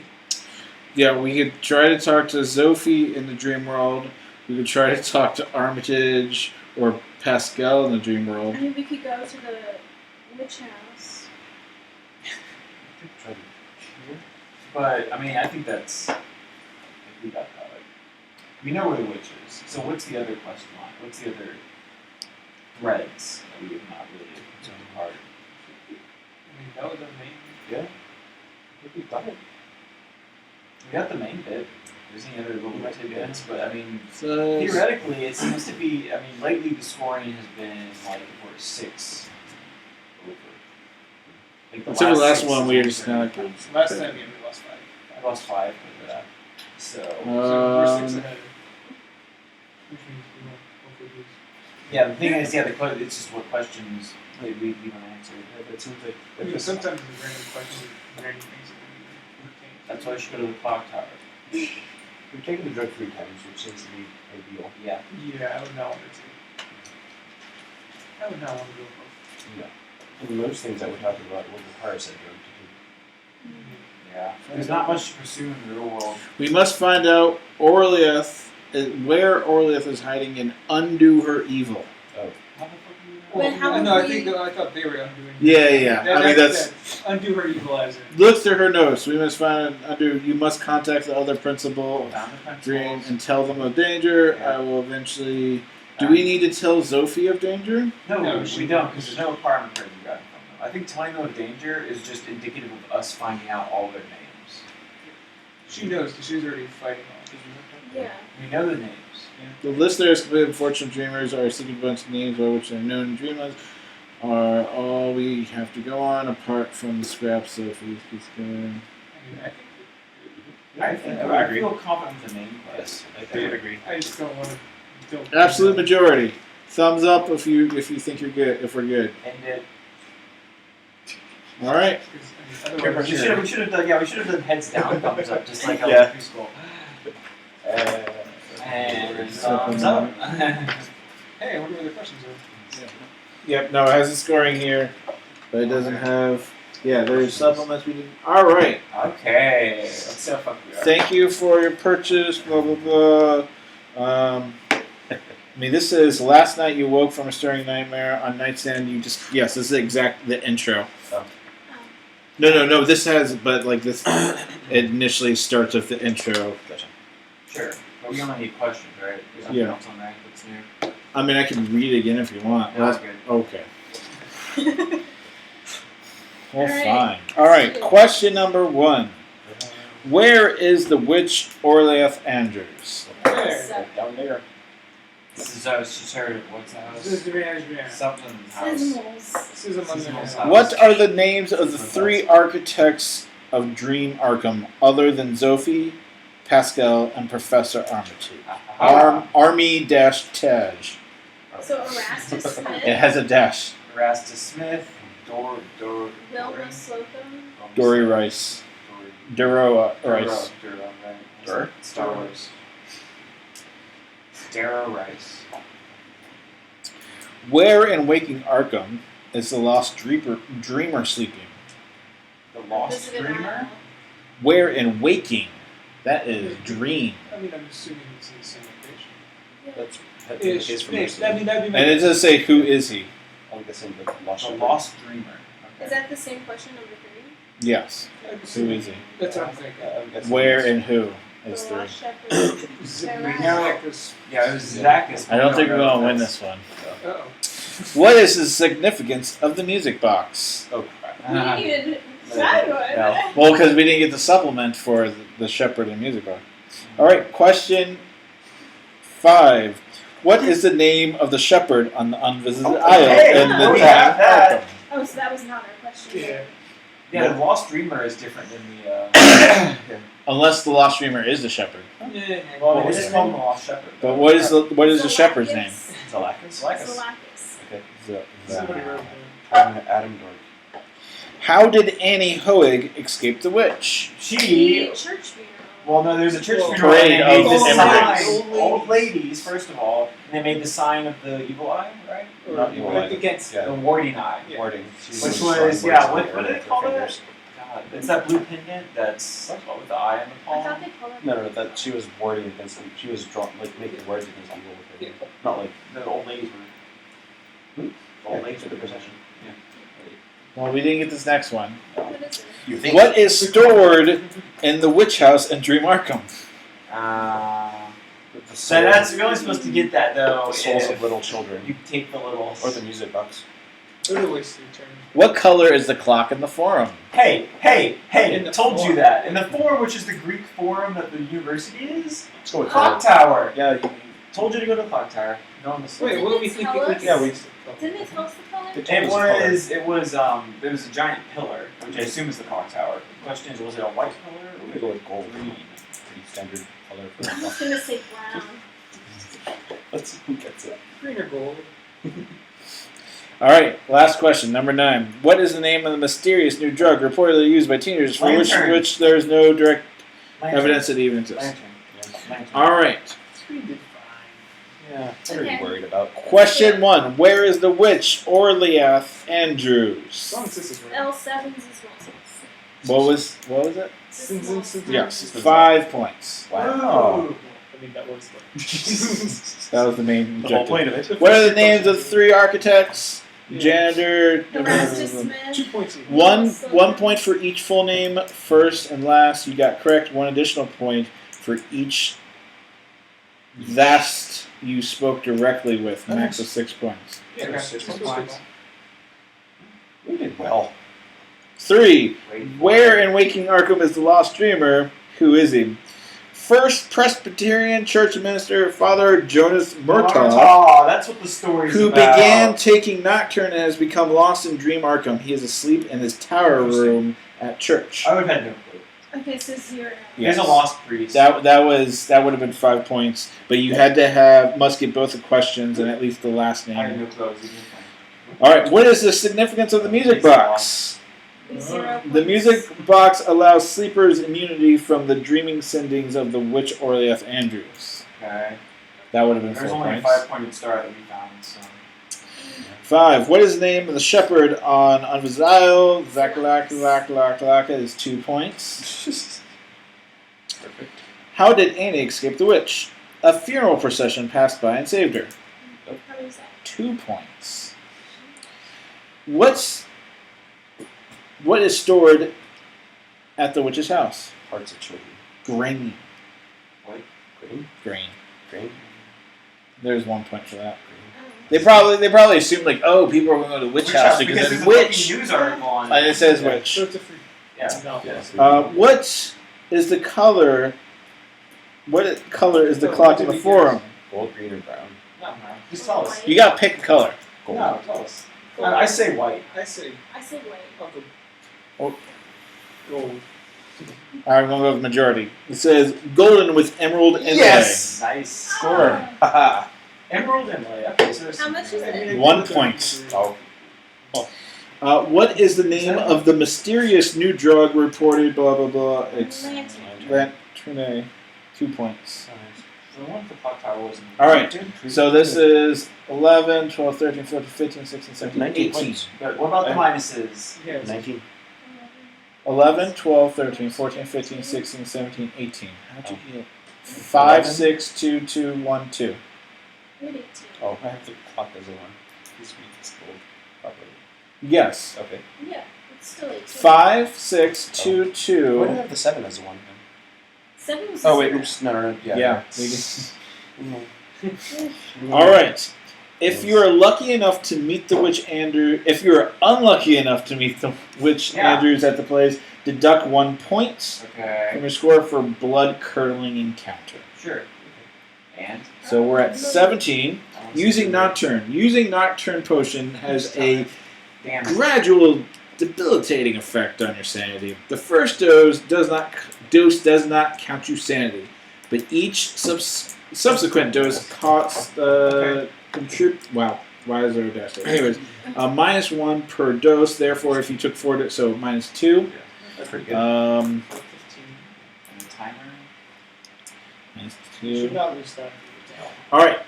B: Yeah, we could try to talk to Sophie in the dream world. We could try to talk to Armitage or Pascal in the dream world.
D: I mean, we could go to the witch house.
C: Try to
A: But I mean, I think that's. I think we got that. Like, we know where the witch is. So what's the other question line? What's the other threads that we have not really done hard?
E: I mean, that was the main.
C: Yeah. What we thought.
A: We got the main bit. There's any other little tidbits, but I mean,
B: So,
A: theoretically, it seems to be. I mean, lately the scoring has been like we're 6 over. Like
B: Except for the last
A: 6
B: one, we were
A: is
B: just kind of like.
E: Last time we lost 5.
A: I lost 5 with that. So
E: So we're 6
B: Um,
E: ahead. Which means we won't hopefully lose.
A: yeah, the thing is, it's just what questions we leave unanswered.
C: Yeah, but it seems like
E: I mean, sometimes the random questions are random things that we retain.
A: That's why I should go to the clock tower.
C: we've taken the drug 3 times, which seems to be ideal.
A: Yeah.
E: Yeah, I would not want to. I would not want to go both.
C: Yeah. And most things that we're talking about would require said drug to
A: Yeah. There's not much to pursue in the real world.
B: We must find out where Orleath is hiding and undo her evil.
A: How the fuck do you know?
D: But how
E: no,
D: would we-
E: I thought they were undoing.
B: Yeah. I mean, that's.
E: undo her equalizer.
B: Look through her notes. We must find and undo. You must contact the other principal
A: Found the principals.
B: dream and tell them of danger.
A: Yeah.
B: I will eventually. Do we need to tell Sophie of danger?
A: No,
E: No,
A: we don't, because there's no requirement for it you got from them. I think telling them of danger is just indicative of us finding out all their names.
E: She knows because she's already fighting on.
D: Yeah.
A: We know the names.
B: The list there is complete. Unfortunate dreamers are a secret bunch of names by which they're known in dreamlands. Are all we have to go on apart from the scraps Sophie keeps going.
E: I mean,
A: I feel confident with the name list.
C: I would agree.
E: I just don't want to.
B: Absolute majority. Thumbs up if you think you're good. If we're good.
A: End it.
B: All right.
E: Otherwise,
A: We should have done heads down, thumbs up, just like
C: Yeah.
A: elementary school.
C: Uh,
A: And thumbs up.
E: hey, I wonder where the questions are.
B: Yep. No, it has the scoring here, but it doesn't have. Yeah, there's supplements we didn't. All right.
A: Okay. Let's see how fucked we are.
B: Thank you for your purchase. Blah blah blah. I mean, this is last night you woke from a stirring nightmare on nightstand. You just this is the intro.
C: Oh.
B: No. This has, but like this initially starts with the intro.
C: Gotcha.
A: Sure. But we only need questions, right? There's nothing
B: Yeah.
A: else on there that's new.
B: I mean, I can read it again if you want.
A: No, that's good.
B: Okay. Well,
D: All right.
B: fine. All right. Question number 1. Where is the witch Orleath Andrews?
E: There.
C: Down there.
A: This is I was just heard of what's the house?
E: This is the management.
A: Something's house.
D: Sizzles.
E: This is a
A: Sizzle's
E: Monday.
A: house.
B: What are the names of the 3 architects of Dream Arkham other than Zophie, Pascal, and Professor Armitage? Army-Taj.
D: So Erastus Smith,
B: It has a dash.
A: Erastus Smith,
D: Wilma Slocum,
B: Dory Rice. Duro Rice.
A: Duro, right.
C: Dur?
A: Star Wars. Darrow Rice.
B: Where in Waking Arkham is the Lost Dreamer sleeping?
A: The Lost
D: Visited
A: Dreamer?
D: Isle.
B: Where in Waking? That is Dream.
E: I mean, I'm assuming it's in the same location.
C: That's the case for most of them.
E: That'd be
B: And it does say, who is he?
C: I'm guessing the Lost
A: The
C: Dreamer.
A: Lost Dreamer. Okay.
D: Is that the same question number 3?
B: Yes. Who is he?
E: That's what I'm thinking.
C: I'm guessing
B: Where
C: it's-
B: and who
D: The
B: is 3?
D: Lost Shepherd.
E: Zacchaeus.
A: Yeah, it was Zacchaeus.
B: I don't think we're
A: know
B: going to
A: if
B: win
A: that's-
B: this one.
E: Uh-oh.
B: What is the significance of the music box?
C: Oh, crap.
D: We needed that one.
C: No.
B: Well, because we didn't get the supplement for the Shepherd and music box. All right, question 5. What is the name of the shepherd on the unvisited
A: hey,
B: isle in the
A: we
B: Dream
A: have that.
B: Arkham?
D: Oh, so that was not our question.
E: Yeah.
A: Yeah, the Lost Dreamer is different than the.
B: Unless the Lost Dreamer is the shepherd.
A: Well, it is called the Lost Shepherd.
B: But what is the shepherd's name?
C: Zalakis?
D: Zalakis.
C: Okay.
E: Somebody wrote
C: Adam Dork.
B: How did Annie Hoig escape the witch?
A: She.
D: Church funeral.
A: Well, no, there's a church
E: Well,
A: funeral.
B: parade
A: and they
B: of
A: made the
B: immigrants.
A: sign. Old ladies, first of all, and they made the sign of the evil eye, right?
C: Not evil eye.
A: Against
C: Yeah.
A: the warding eye.
E: Yeah.
C: Warding.
A: Which was, yeah, what do they call that? God, it's that blue pendant that's with the eye in the
D: I
A: palm.
D: thought they called it.
C: No, that she was warding against them. She was drawn, like, making words against evil with her.
E: Yeah.
C: Not like,
A: The old ladies were. The old ladies were the procession.
B: Well, we didn't get this next one.
D: What is it?
C: you think.
B: What is stored in the witch house in Dream Arkham?
C: The
A: So
C: souls,
A: that's you're only supposed to get that though.
C: the souls
A: if
C: of little children.
A: you take the little.
C: Or the music box.
E: What a waste of time.
B: What color is the clock in the forum?
A: Hey!
E: In the
A: Told you
E: forum.
A: that in the forum, which is the Greek forum that the university is.
C: Let's go with
A: Clock
C: color.
A: tower.
C: Yeah,
A: told you to go to the clock tower. No one listened.
E: Wait, what do we think?
D: Tell us?
C: yeah, we.
D: Didn't they tell us the color?
C: They told
A: It
C: us color.
A: was there was a giant pillar, which I assume is the clock tower. The question is, was it a white pillar
C: I'm
A: or
C: gonna go with gold. Pretty standard color for the
D: I'm
C: clock.
D: just gonna say brown.
C: Let's see who gets it.
E: Green or gold?
B: All right, last question, number 9. What is the name of the mysterious new drug reportedly used by teenagers for
A: Lantern.
B: which there is no direct
A: Lantern.
B: evidence that it even exists?
A: Lantern. Lantern.
B: All right,
E: Green did
C: Yeah, what are
D: Okay.
C: you worried about?
B: question 1. Where is the witch Orleath Andrews?
E: As long as this is right.
D: L7s is
B: What was it?
D: what?
B: Yes, 5 points.
C: Wow.
E: I mean, that was
B: That was the main
C: The whole
B: objective.
C: point of it.
B: What are the names of the 3 architects?
E: Yeah.
B: Janitor.
D: Erastus Smith.
E: 2 points each.
B: One point for each full name, first and last. You got correct. 1 additional point for each last you spoke directly with. Max of 6 points.
E: Yeah,
A: Okay.
E: that's
C: 6
E: supposed
C: points.
E: to
C: We did well.
B: 3.
A: Wait,
B: Where in Waking Arkham is the Lost Dreamer? Who is he? First Presbyterian Church minister, Father Jonas Murtaugh,
A: Oh, that's what the story's
B: who
A: about.
B: began taking Nocturne and has become lost in Dream Arkham. He is asleep in his tower room at church.
A: I would have had no clue.
D: Okay, so 0.
B: Yes.
A: He's a lost priest.
B: That would have been 5 points, but you had to must get both the questions and at least the last
A: I had
B: name.
A: no clue. I was even
B: All right, what is the significance of the music box?
D: 0
B: The music box allows sleepers immunity from the dreaming sendings of the witch Orleath Andrews.
A: Okay.
B: That would have been
A: There's
B: 4
A: only a
B: points.
A: 5-pointed star that we found, so.
B: 5. What is the name of the shepherd on Unvisited Isle? Zakalaka is 2 points.
C: Perfect.
B: How did Annie escape the witch? A funeral procession passed by and saved her.
D: How is that?
B: 2 points. What is stored at the witch's house?
C: Hearts of children.
B: Grain.
C: Green?
B: Grain.
C: Green?
B: There's 1 point for that. They probably assumed like, oh, people are going to go to the witch house
A: because
B: because
A: there's
B: it's
A: a
B: witch.
A: fucking news article on
B: And
A: it.
B: it says
E: So
B: witch.
E: it's a free.
A: Yeah.
E: No.
C: Yes.
B: What is the color? What color is the
A: So
B: clock
A: what
B: in
A: did
B: the
A: we
B: forum?
C: Gold, green, or brown?
A: No, just tell us.
B: You gotta pick a color.
C: Gold.
A: No, tell us. I say white.
E: I say
D: white.
E: Uncle.
B: Oh.
E: Gold.
B: Alright, I'm gonna go with majority. It says golden with emerald inlay.
A: Yes. Nice score.
C: Haha.
A: Emerald inlay. Okay, so there's
D: How much is it?
B: 1 point.
C: Oh.
B: What is the name of the mysterious new drug reported? Blah blah blah. It's Lanterne. 2 points.
A: the one with the clock tower wasn't.
B: All right. So this is 11, 12, 13, 14, 15, 16, 17,
C: 19
B: 18.
C: points.
A: But what about the minuses?
E: Yeah,
C: 19.
B: 11, 12, 13, 14, 15, 16, 17, 18. How'd you get? 5,
C: 11.
B: 6, 2, 2, 1, 2.
C: Oh, I have the clock as a 1. This week is gold. Properly.
B: Yes.
C: Okay.
D: Yeah, it's still 18.
B: 5, 6, 2,
C: Why do I
B: 2.
C: have the 7 as a 1 then?
D: 7 was
C: Oh, wait,
D: zero.
C: oops. No.
B: Yeah.
C: Mm.
B: All right. If you are lucky enough to meet the witch if you are unlucky enough to meet the witch Andrews at the place, deduct 1 point
A: Okay.
B: from your score for blood curdling encounter.
A: Sure. And
B: So we're at 17. Using Nocturne. Using Nocturne Potion has a
A: damn.
B: gradual debilitating effect on your sanity. The first dose does not count you sanity, but each subsequent dose costs wow, why is there a dash there? Anyways, -1 per dose. Therefore, if you took 4 doses, so -2.
C: That's pretty good.
E: 15.
A: And the timer.
E: You should
B: -2.
E: not lose that.
B: All right.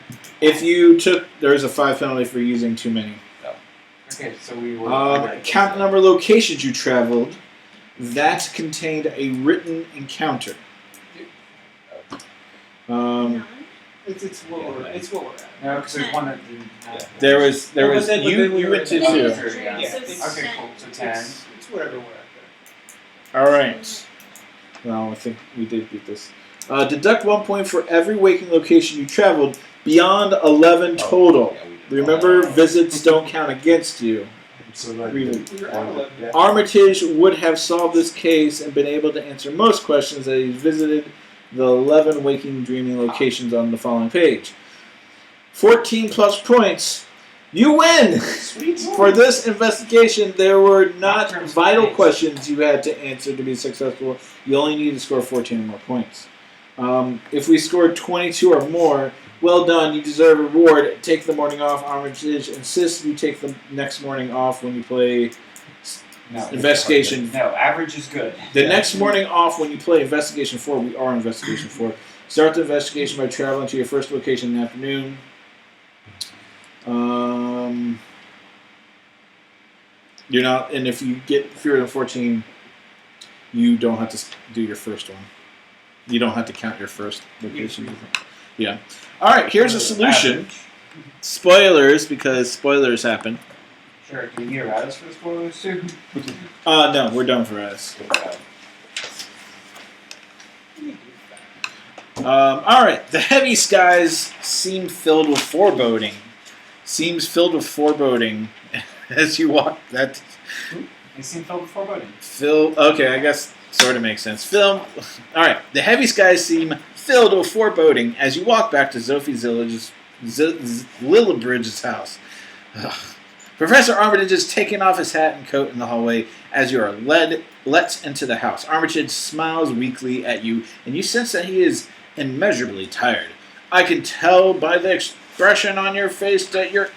B: If you took, there's a 5 penalty for using too many.
A: Okay, so we were.
B: Count the number of locations you traveled that contained a written encounter.
D: Nine?
E: It's what we're at.
A: No, because there's one that didn't have.
B: There was
E: But then we
B: you
E: were
B: went to
E: in-
D: Then
B: 2.
D: it's three,
A: Yeah.
D: so it's
A: Okay,
D: 10.
A: cool. So 10.
E: It's whatever we're at
B: All right. Well, I think we did beat this. Deduct 1 point for every waking location you traveled beyond 11 total.
C: Yeah, we did.
B: Remember, visits don't count against you.
C: I'm so glad
B: Really?
C: we did.
E: We were at 11.
C: Yeah.
B: Armitage would have solved this case and been able to answer most questions that he's visited the 11 waking dreaming locations on the following page. 14 plus points. You win!
C: Sweet.
B: For this investigation, there were not
A: Nocturne's
B: vital
A: points.
B: questions you had to answer to be successful. You only need to score 14 or more points. If we scored 22 or more, well done, you deserve a reward. Take the morning off. Armitage insists you take the next morning off when you play
A: No.
B: Investigation.
A: No, average is good.
B: The next morning off when you play Investigation 4. We are Investigation 4. Start the investigation by traveling to your first location in the afternoon. You're not, and if you get fewer than 14, you don't have to do your first one. You don't have to count your first location. Yeah. All right. Here's a solution.
A: Average.
B: Spoilers, because spoilers happen.
A: Sure. Do you need a radius for the spoilers too?
B: No, we're done for us. All right. The heavy skies seem filled with foreboding. As you walk. That
A: They seem filled with foreboding.
B: Okay, I guess sort of makes sense. All right. The heavy skies seem filled with foreboding as you walk back to Sophie Lillibridge's house. Ugh. Professor Armitage is taking off his hat and coat in the hallway as you are let into the house. Armitage smiles weakly at you, and you sense that he is immeasurably tired. I can tell by the expression on your face that your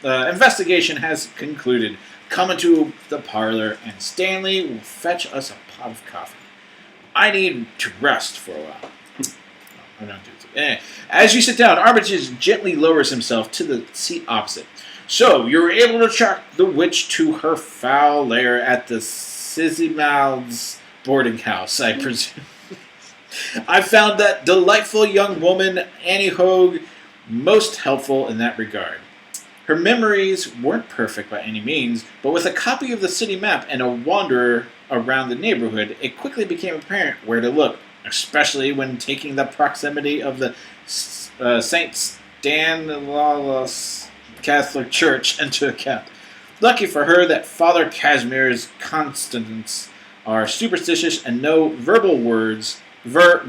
B: investigation has concluded. Come into the parlor, and Stanley will fetch us a pot of coffee. I need to rest for a while. I'm not doing it. Anyway, as you sit down, Armitage gently lowers himself to the seat opposite. So, you were able to track the witch to her foul lair at the Sizzymouth's boarding house, I presume. I found that delightful young woman, Annie Hogue, most helpful in that regard. Her memories weren't perfect by any means, but with a copy of the city map and a wanderer around the neighborhood, it quickly became apparent where to look, especially when taking the proximity of the St. Stanislaus Catholic Church into account. Lucky for her that Father Casimir's constants are superstitious and no verbal wards that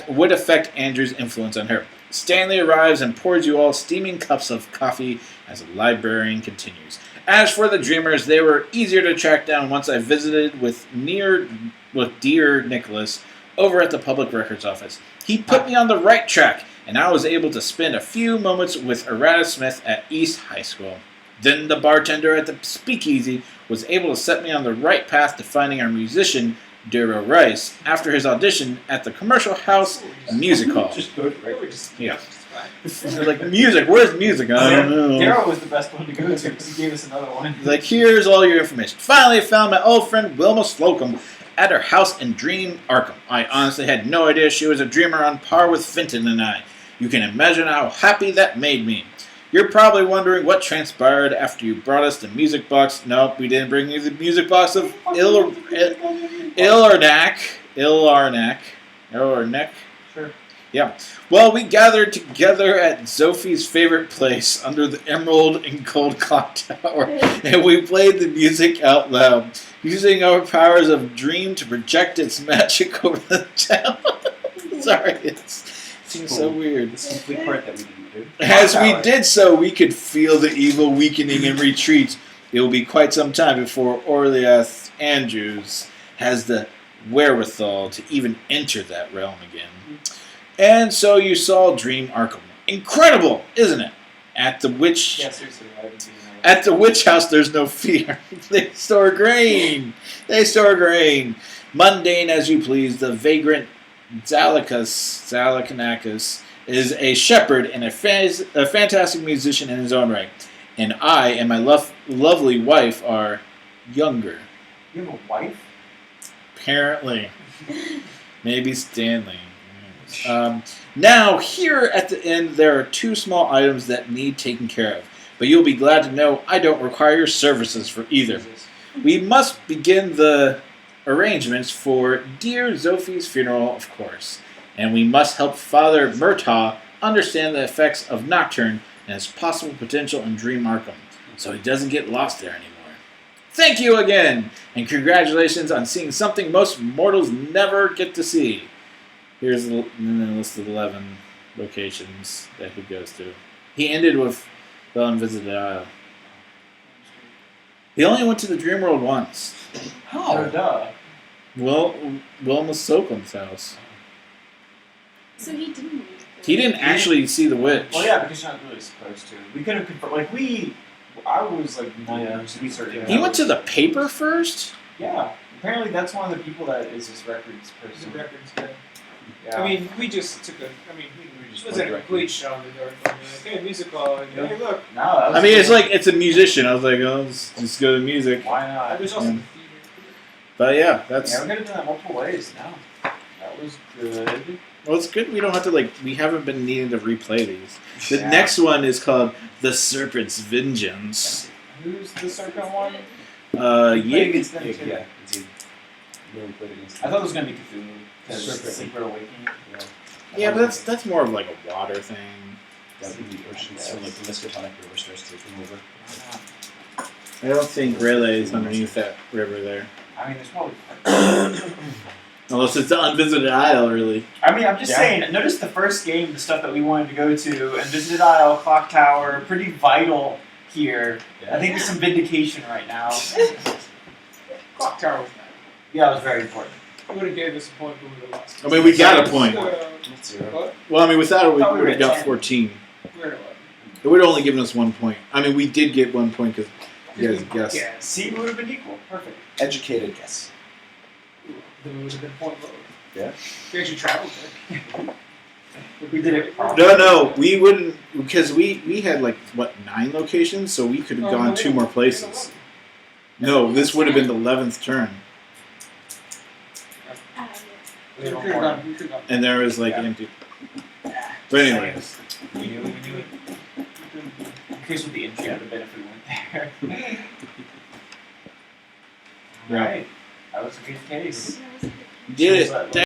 B: would affect Andrew's influence on her. Stanley arrives and pours you all steaming cups of coffee as the librarian continues. As for the dreamers, they were easier to track down once I visited with dear Nicholas over at the public records office. He put me on the right track, and I was able to spend a few moments with Errata Smith at East High School. Then the bartender at the speakeasy was able to set me on the right path to finding our musician, Darrow Rice, after his audition at the Commercial House Music Hall.
C: Just go to right.
B: Yeah. They're like, music, where's music? I don't know.
A: Darrow was the best one to go to because he gave us another one.
B: He's like, here's all your information. Finally, I found my old friend Wilma Slocum at her house in Dream Arkham. I honestly had no idea she was a dreamer on par with Fenton and I. You can imagine how happy that made me. You're probably wondering what transpired after you brought us the music box. Nope, we didn't bring you the music box of Ilarnak.
A: Sure.
B: Yeah. Well, we gathered together at Zophie's favorite place under the Emerald and Gold Clock Tower, and we played the music out loud, using our powers of dream to project its magic over the town. Sorry, it seems so weird.
C: This complete part that we didn't do.
B: As we did so, we could feel the evil weakening and retreat. It will be quite some time before Orleath Andrews has the wherewithal to even enter that realm again. And so you saw Dream Arkham. Incredible, isn't it? At the witch house, there's no fear. They store grain. Mundane as you please, the vagrant Zalakanakis is a shepherd and a fantastic musician in his own right. And I and my lovely wife are younger.
A: You have a wife?
B: Apparently. Maybe Stanley. Now, here at the end, there are 2 small items that need taken care of. But you'll be glad to know I don't require your services for either. We must begin the arrangements for dear Zophie's funeral, of course. And we must help Father Murtaugh understand the effects of Nocturne and its possible potential in Dream Arkham, so he doesn't get lost there anymore. Thank you again, and congratulations on seeing something most mortals never get to see. Here's the list of 11 locations that he goes to. He ended with the Unvisited Isle. He only went to the Dream World once.
A: Oh, duh.
B: Wilma Slocum's house.
D: So he didn't.
B: He didn't actually see the witch.
A: Well, yeah, because you're not really supposed to. We could have confirmed. I was like, researching.
B: He went to the paper first?
A: Yeah. Apparently, that's one of the people that is his records person.
E: The records guy.
A: Yeah.
E: I mean, we just took a. I mean, it was a complete shot in the dark. I mean, like, hey, music hall. And, hey, look.
A: No, that was
B: I mean, it's
A: cool.
B: like, it's a musician. I was like, oh, let's just go to music.
A: Why not?
E: There's also
B: Yeah.
E: the theater.
B: But yeah, that's...
A: Yeah, we could have done that multiple ways. No. That was good.
B: Well, it's good we don't have to, we haven't been needing to replay these. The
A: Yeah.
B: next one is called The Serpent's Vengeance.
A: Who's the serpent one?
B: Yig?
A: Against them too.
C: Yeah, it's a really played against.
A: I thought it was going to be Cthulhu. Because
C: Serpent.
A: Sleeper Awakening.
B: Yeah, but that's more of like a water thing.
C: That would be the ocean, so like the Miskatonic River starts taking over.
B: I don't think Rayleigh is underneath that river there.
A: I mean, there's probably.
B: Unless it's the Unvisited Isle, really.
A: I mean, I'm just saying. Notice the first game, the stuff that we wanted to go to, Invisited Isle, Clock Tower, pretty vital here.
C: Yeah.
A: I think there's some vindication right now.
E: Clock tower was bad.
A: Yeah, it was very important.
E: It would have gave us a point, but we would have lost.
B: I mean, we got a point.
C: That's 0.
E: What?
B: Well, I mean, without it, we
A: thought we
B: would
A: were
B: have got
A: at 10.
B: 14.
E: We're at 11.
B: It would have only given us 1 point. I mean, we did get 1 point because you guys guessed.
E: Yeah.
A: See, we would have been equal. Perfect.
C: Educated guess.
E: Then we would have been point lower.
C: Yeah.
E: We actually traveled there.
A: We did it.
B: No, we wouldn't, because we had 9 locations, so we could have gone 2 more places. No, this would have been the 11th turn.
E: We could have gone. We could have gone.
B: And there was empty. But anyways.
A: We knew it. I'm curious what the entry would have been if we went there.
B: Yeah.
A: Right. That was a good case.
B: Did it.